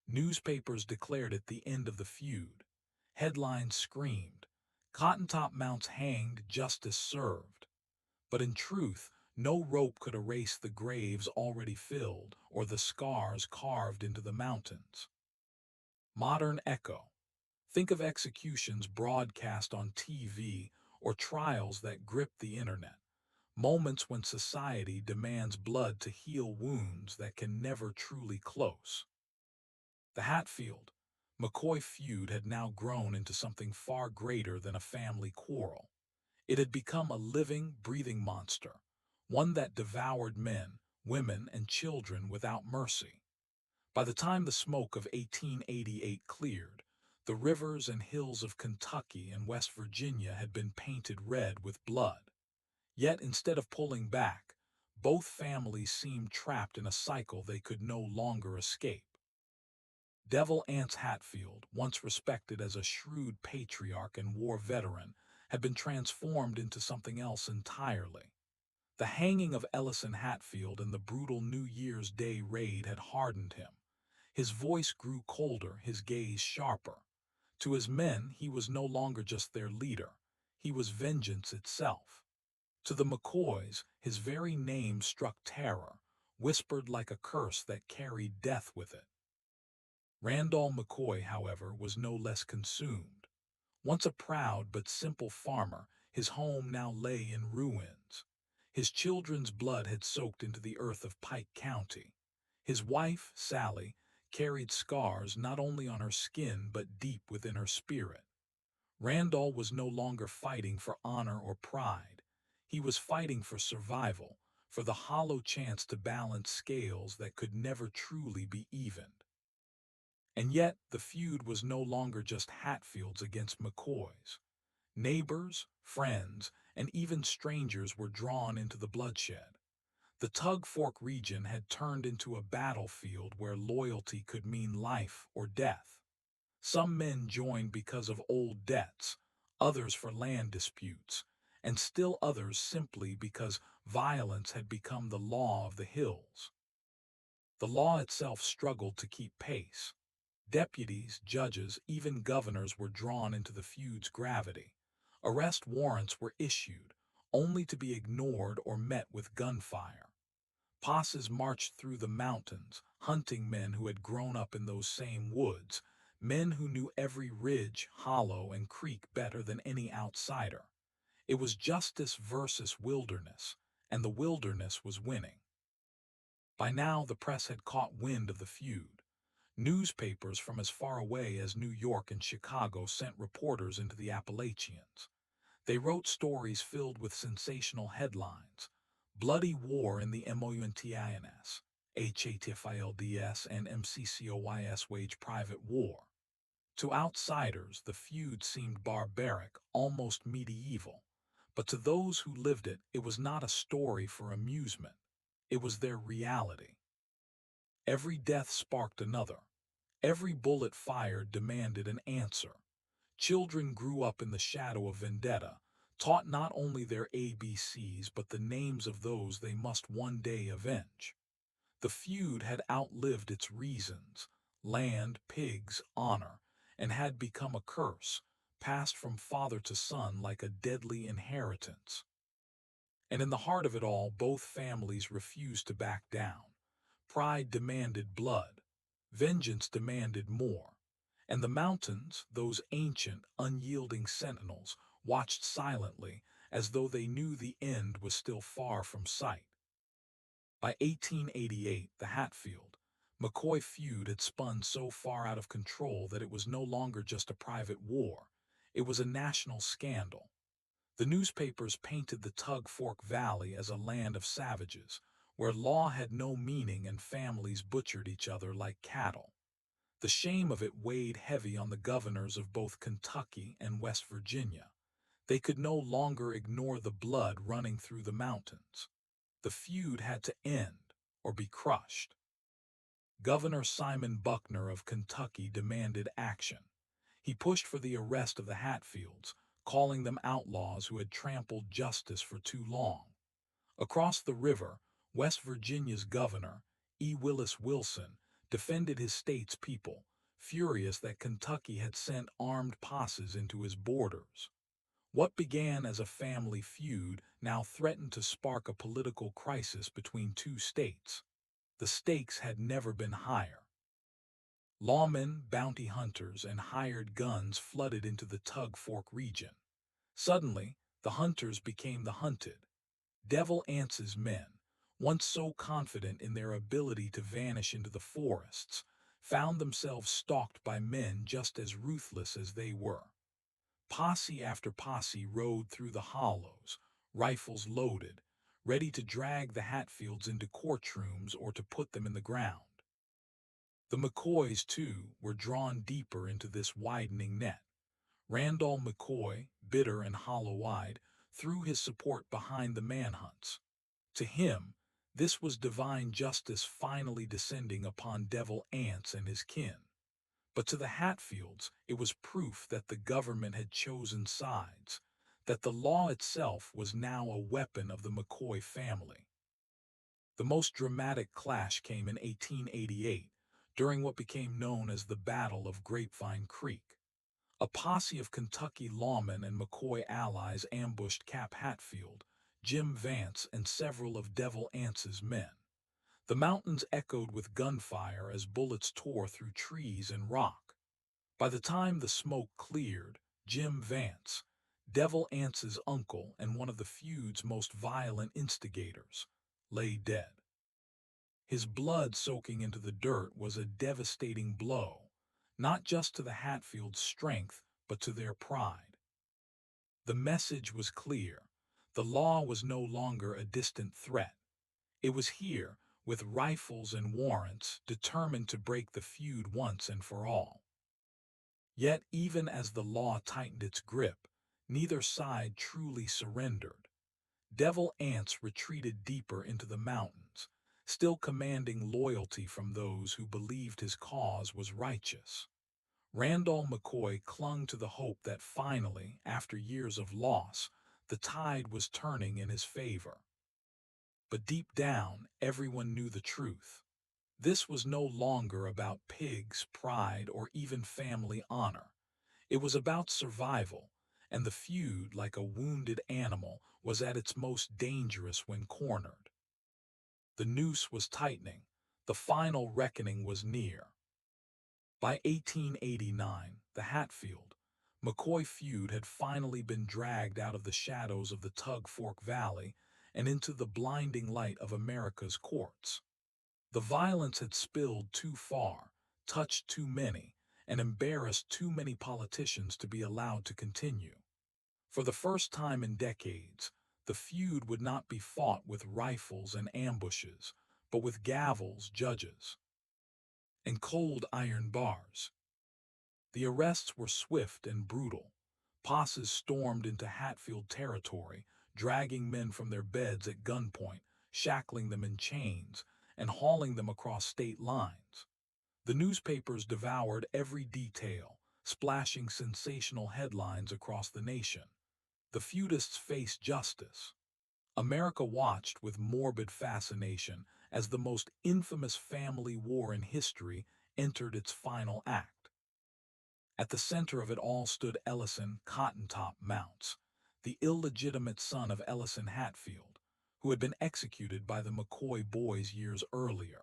Newspapers declared it the end of the feud. Headlines screamed, "Cottentop mounts hanged, justice served." But in truth, no rope could erase the graves already filled or the scars carved into the mountains. Modern echo. Think of executions broadcast on TV or trials that grip the internet. Moments when society demands blood to heal wounds that can never truly close. The Hatfield-McCoy feud had now grown into something far greater than a family quarrel. It had become a living, breathing monster, one that devoured men, women, and children without mercy. By the time the smoke of 1888 cleared, the rivers and hills of Kentucky and West Virginia had been painted red with blood. Yet instead of pulling back, both families seemed trapped in a cycle they could no longer escape. Devil Anse Hatfield, once respected as a shrewd patriarch and war veteran, had been transformed into something else entirely. The hanging of Ellison Hatfield and the brutal New Year's Day raid had hardened him. His voice grew colder, his gaze sharper. To his men, he was no longer just their leader. He was vengeance itself. To the McCoys, his very name struck terror, whispered like a curse that carried death with it. Randall McCoy, however, was no less consumed. Once a proud but simple farmer, his home now lay in ruins. His children's blood had soaked into the earth of Pike County. His wife, Sally, carried scars not only on her skin but deep within her spirit. Randall was no longer fighting for honor or pride. He was fighting for survival, for the hollow chance to balance scales that could never truly be evened. And yet, the feud was no longer just Hatfields against McCoys. Neighbors, friends, and even strangers were drawn into the bloodshed. The Tug Fork region had turned into a battlefield where loyalty could mean life or death. Some men joined because of old debts, others for land disputes, and still others simply because violence had become the law of the hills. The law itself struggled to keep pace. Deputies, judges, even governors were drawn into the feud's gravity. Arrest warrants were issued, only to be ignored or met with gunfire. Posses marched through the mountains, hunting men who had grown up in those same woods, men who knew every ridge, hollow, and creek better than any outsider. It was justice versus wilderness, and the wilderness was winning. By now, the press had caught wind of the feud. Newspapers from as far away as New York and Chicago sent reporters into the Appalachians. They wrote stories filled with sensational headlines. Bloody war in the Mountains, HATFILDS and MCCOYS wage private war. To outsiders, the feud seemed barbaric, almost medieval. But to those who lived it, it was not a story for amusement. It was their reality. Every death sparked another. Every bullet fired demanded an answer. Children grew up in the shadow of vendetta, taught not only their ABCs but the names of those they must one day avenge. The feud had outlived its reasons: land, pigs, honor, and had become a curse, passed from father to son like a deadly inheritance. And in the heart of it all, both families refused to back down. Pride demanded blood. Vengeance demanded more. And the mountains, those ancient, unyielding sentinels, watched silently as though they knew the end was still far from sight. By 1888, the Hatfield-McCoy feud had spun so far out of control that it was no longer just a private war. It was a national scandal. The newspapers painted the Tug Fork Valley as a land of savages, where law had no meaning and families butchered each other like cattle. The shame of it weighed heavy on the governors of both Kentucky and West Virginia. They could no longer ignore the blood running through the mountains. The feud had to end or be crushed. Governor Simon Buckner of Kentucky demanded action. He pushed for the arrest of the Hatfields, calling them outlaws who had trampled justice for too long. Across the river, West Virginia's governor, E. Willis Wilson, defended his state's people, furious that Kentucky had sent armed posses into his borders. What began as a family feud now threatened to spark a political crisis between two states. The stakes had never been higher. Lawmen, bounty hunters, and hired guns flooded into the Tug Fork region. Suddenly, the hunters became the hunted. Devil Anse's men, once so confident in their ability to vanish into the forests, found themselves stalked by men just as ruthless as they were. Posse after posse rode through the hollows, rifles loaded, ready to drag the Hatfields into courtrooms or to put them in the ground. The McCoys, too, were drawn deeper into this widening net. Randall McCoy, bitter and hollow-eyed, threw his support behind the manhunts. To him, this was divine justice finally descending upon Devil Anse and his kin. But to the Hatfields, it was proof that the government had chosen sides, that the law itself was now a weapon of the McCoy family. The most dramatic clash came in 1888, during what became known as the Battle of Grapevine Creek. A posse of Kentucky lawmen and McCoy allies ambushed Cap Hatfield, Jim Vance, and several of Devil Anse's men. The mountains echoed with gunfire as bullets tore through trees and rock. By the time the smoke cleared, Jim Vance, Devil Anse's uncle and one of the feud's most violent instigators, lay dead. His blood soaking into the dirt was a devastating blow, not just to the Hatfields' strength, but to their pride. The message was clear. The law was no longer a distant threat. It was here, with rifles and warrants, determined to break the feud once and for all. Yet, even as the law tightened its grip, neither side truly surrendered. Devil Anse retreated deeper into the mountains, still commanding loyalty from those who believed his cause was righteous. Randall McCoy clung to the hope that finally, after years of loss, the tide was turning in his favor. But deep down, everyone knew the truth. This was no longer about pigs, pride, or even family honor. It was about survival, and the feud, like a wounded animal, was at its most dangerous when cornered. The noose was tightening. The final reckoning was near. By 1889, the Hatfield-McCoy feud had finally been dragged out of the shadows of the Tug Fork Valley and into the blinding light of America's courts. The violence had spilled too far, touched too many, and embarrassed too many politicians to be allowed to continue. For the first time in decades, the feud would not be fought with rifles and ambushes, but with gavels, judges, and cold iron bars. The arrests were swift and brutal. Posses stormed into Hatfield territory, dragging men from their beds at gunpoint, shackling them in chains, and hauling them across state lines. The newspapers devoured every detail, splashing sensational headlines across the nation. The feudists faced justice. America watched with morbid fascination as the most infamous family war in history entered its final act. At the center of it all stood Ellison Cotton Top Mounts, the illegitimate son of Ellison Hatfield. who had been executed by the McCoy boys years earlier.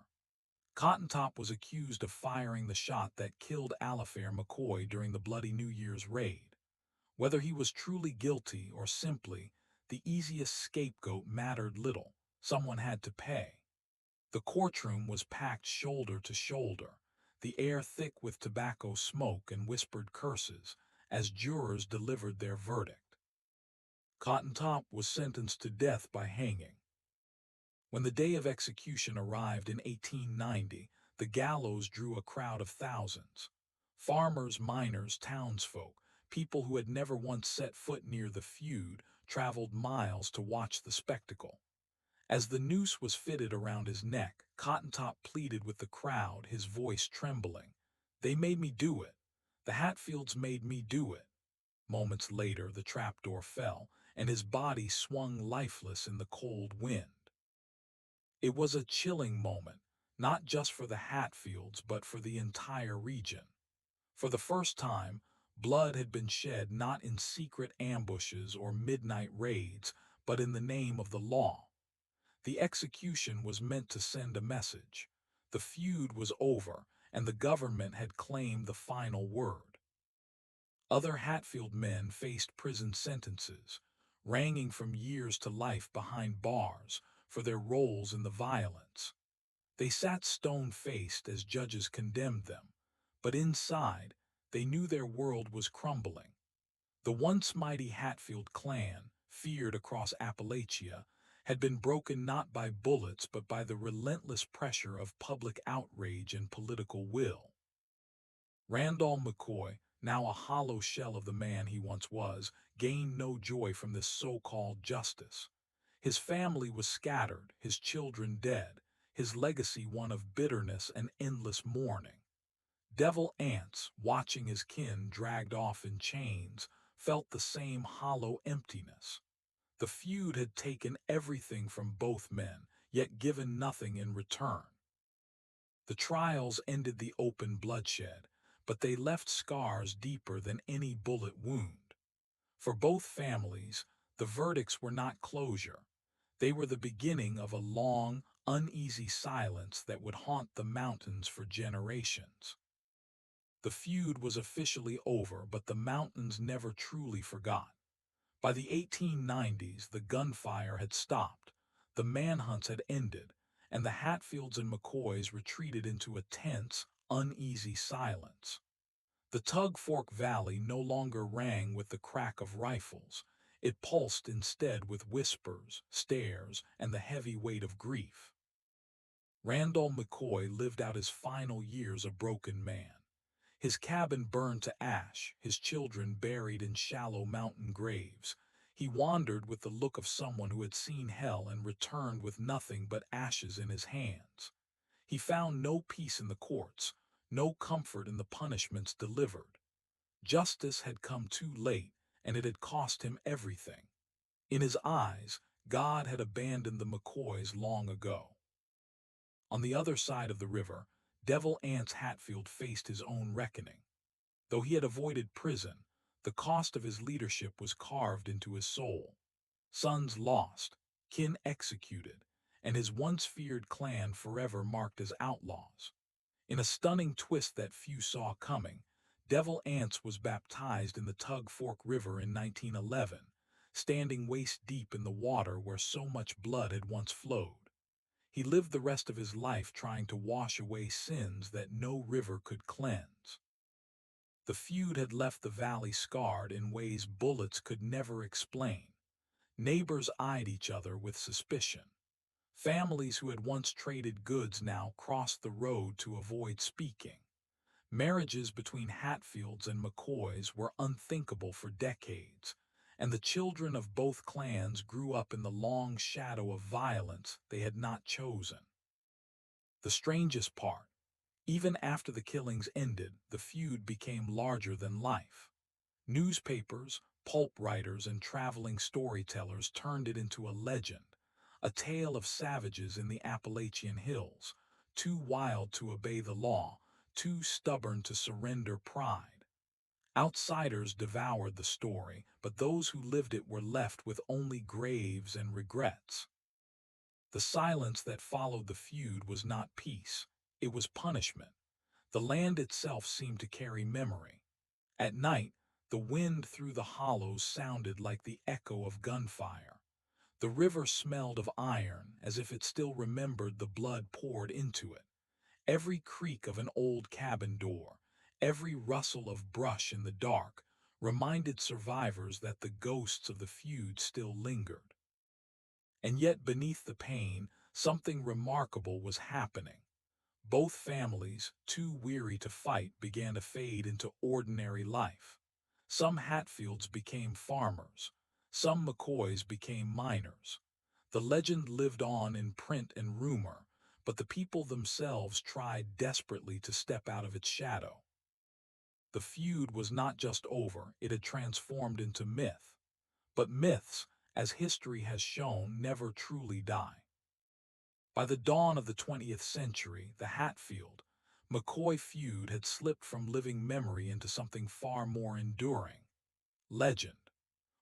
Cotton was accused of firing the shot that killed Eleuthère McCoy during the Bloody New Year's raid. Whether he was truly guilty or simply the easiest scapegoat mattered little. Someone had to pay. The courtroom was packed shoulder to shoulder, the air thick with tobacco smoke and whispered curses as jurors delivered their verdict. Cotton was sentenced to death by hanging. When the day of execution arrived in 1890, the gallows drew a crowd of thousands. Farmers, miners, townsfolk, people who had never once set foot near the feud, traveled miles to watch the spectacle. As the noose was fitted around his neck, Cotton pleaded with the crowd, his voice trembling. "They made me do it. The Hatfields made me do it." Moments later, the trapdoor fell, and his body swung lifeless in the cold wind. It was a chilling moment, not just for the Hatfields but for the entire region. For the first time, blood had been shed not in secret ambushes or midnight raids, but in the name of the law. The execution was meant to send a message. The feud was over, and the government had claimed the final word. Other Hatfield men faced prison sentences, ranging from years to life behind bars, for their roles in the violence. They sat stone-faced as judges condemned them, but inside, they knew their world was crumbling. The once mighty Hatfield clan, feared across Appalachia, had been broken not by bullets but by the relentless pressure of public outrage and political will. Randall McCoy, now a hollow shell of the man he once was, gained no joy from this so-called justice. His family was scattered, his children dead, his legacy one of bitterness and endless mourning. Devil Anse, watching his kin dragged off in chains, felt the same hollow emptiness. The feud had taken everything from both men, yet given nothing in return. The trials ended the open bloodshed, but they left scars deeper than any bullet wound. For both families, the verdicts were not closure. They were the beginning of a long, uneasy silence that would haunt the mountains for generations. The feud was officially over, but the mountains never truly forgot. By the 1890s, the gunfire had stopped, the manhunts had ended, and the Hatfields and McCoys retreated into a tense, uneasy silence. The Tug Fork Valley no longer rang with the crack of rifles. It pulsed instead with whispers, stares, and the heavy weight of grief. Randall McCoy lived out his final years a broken man. His cabin burned to ash, his children buried in shallow mountain graves. He wandered with the look of someone who had seen hell and returned with nothing but ashes in his hands. He found no peace in the courts, no comfort in the punishments delivered. Justice had come too late, and it had cost him everything. In his eyes, God had abandoned the McCoys long ago. On the other side of the river, Devil Anse Hatfield faced his own reckoning. Though he had avoided prison, the cost of his leadership was carved into his soul. Sons lost, kin executed, and his once feared clan forever marked as outlaws. In a stunning twist that few saw coming, Devil Anse was baptized in the Tug Fork River in 1911, standing waist-deep in the water where so much blood had once flowed. He lived the rest of his life trying to wash away sins that no river could cleanse. The feud had left the valley scarred in ways bullets could never explain. Neighbors eyed each other with suspicion. Families who had once traded goods now crossed the road to avoid speaking. Marriages between Hatfields and McCoys were unthinkable for decades, and the children of both clans grew up in the long shadow of violence they had not chosen. The strangest part, even after the killings ended, the feud became larger than life. Newspapers, pulp writers, and traveling storytellers turned it into a legend, a tale of savages in the Appalachian hills, too wild to obey the law, too stubborn to surrender pride. Outsiders devoured the story, but those who lived it were left with only graves and regrets. The silence that followed the feud was not peace, it was punishment. The land itself seemed to carry memory. At night, the wind through the hollows sounded like the echo of gunfire. The river smelled of iron, as if it still remembered the blood poured into it. Every creak of an old cabin door, every rustle of brush in the dark, reminded survivors that the ghosts of the feud still lingered. And yet beneath the pain, something remarkable was happening. Both families, too weary to fight, began to fade into ordinary life. Some Hatfields became farmers. Some McCoys became miners. The legend lived on in print and rumor, but the people themselves tried desperately to step out of its shadow. The feud was not just over, it had transformed into myth. But myths, as history has shown, never truly die. By the dawn of the 20th century, the Hatfield-McCoy feud had slipped from living memory into something far more enduring. Legend.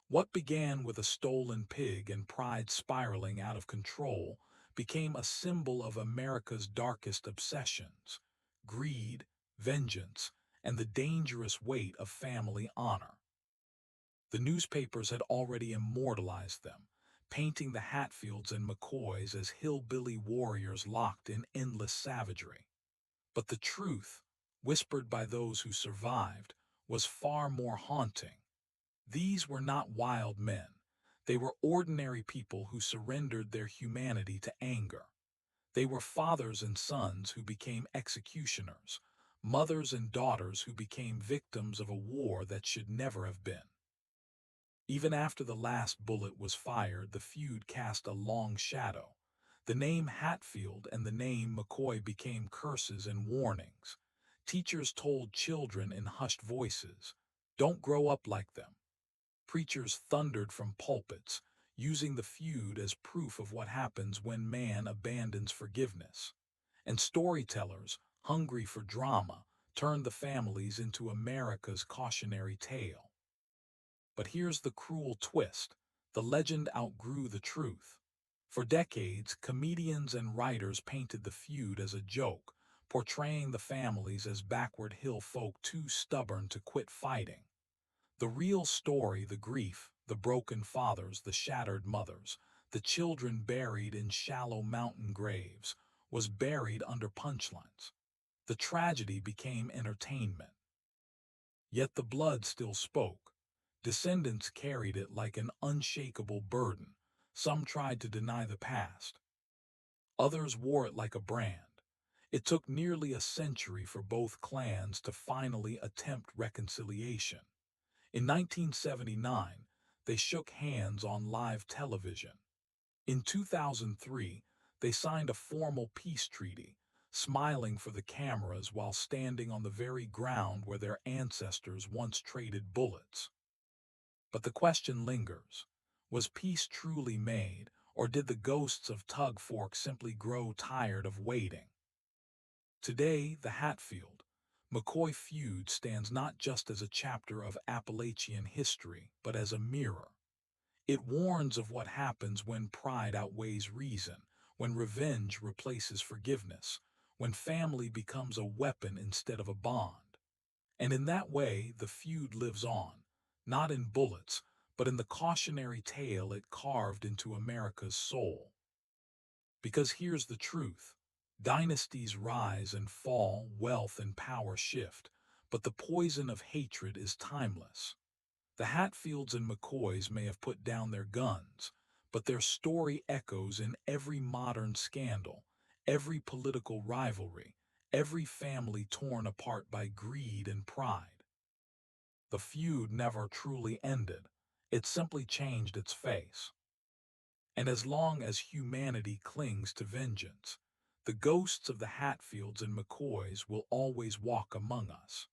What began with a stolen pig and pride spiraling out of control became a symbol of America's darkest obsessions: greed, vengeance, and the dangerous weight of family honor. The newspapers had already immortalized them, painting the Hatfields and McCoys as hillbilly warriors locked in endless savagery. But the truth, whispered by those who survived, was far more haunting. These were not wild men. They were ordinary people who surrendered their humanity to anger. They were fathers and sons who became executioners, mothers and daughters who became victims of a war that should never have been. Even after the last bullet was fired, the feud cast a long shadow. The name Hatfield and the name McCoy became curses and warnings. Teachers told children in hushed voices, "Don't grow up like them." Preachers thundered from pulpits, using the feud as proof of what happens when man abandons forgiveness. And storytellers, hungry for drama, turned the families into America's cautionary tale. But here's the cruel twist: the legend outgrew the truth. For decades, comedians and writers painted the feud as a joke, portraying the families as backward hill folk too stubborn to quit fighting. The real story, the grief, the broken fathers, the shattered mothers, the children buried in shallow mountain graves, was buried under punchlines. The tragedy became entertainment. Yet the blood still spoke. Descendants carried it like an unshakable burden. Some tried to deny the past. Others wore it like a brand. It took nearly a century for both clans to finally attempt reconciliation. In 1979, they shook hands on live television. In 2003, they signed a formal peace treaty, smiling for the cameras while standing on the very ground where their ancestors once traded bullets. But the question lingers: was peace truly made, or did the ghosts of Tug Fork simply grow tired of waiting? Today, the Hatfield-McCoy feud stands not just as a chapter of Appalachian history, but as a mirror. It warns of what happens when pride outweighs reason, when revenge replaces forgiveness, when family becomes a weapon instead of a bond. And in that way, the feud lives on, not in bullets, but in the cautionary tale it carved into America's soul. Because here's the truth: dynasties rise and fall, wealth and power shift, but the poison of hatred is timeless. The Hatfields and McCoys may have put down their guns, but their story echoes in every modern scandal, every political rivalry, every family torn apart by greed and pride. The feud never truly ended. It simply changed its face. And as long as humanity clings to vengeance, the ghosts of the Hatfields and McCoys will always walk among us.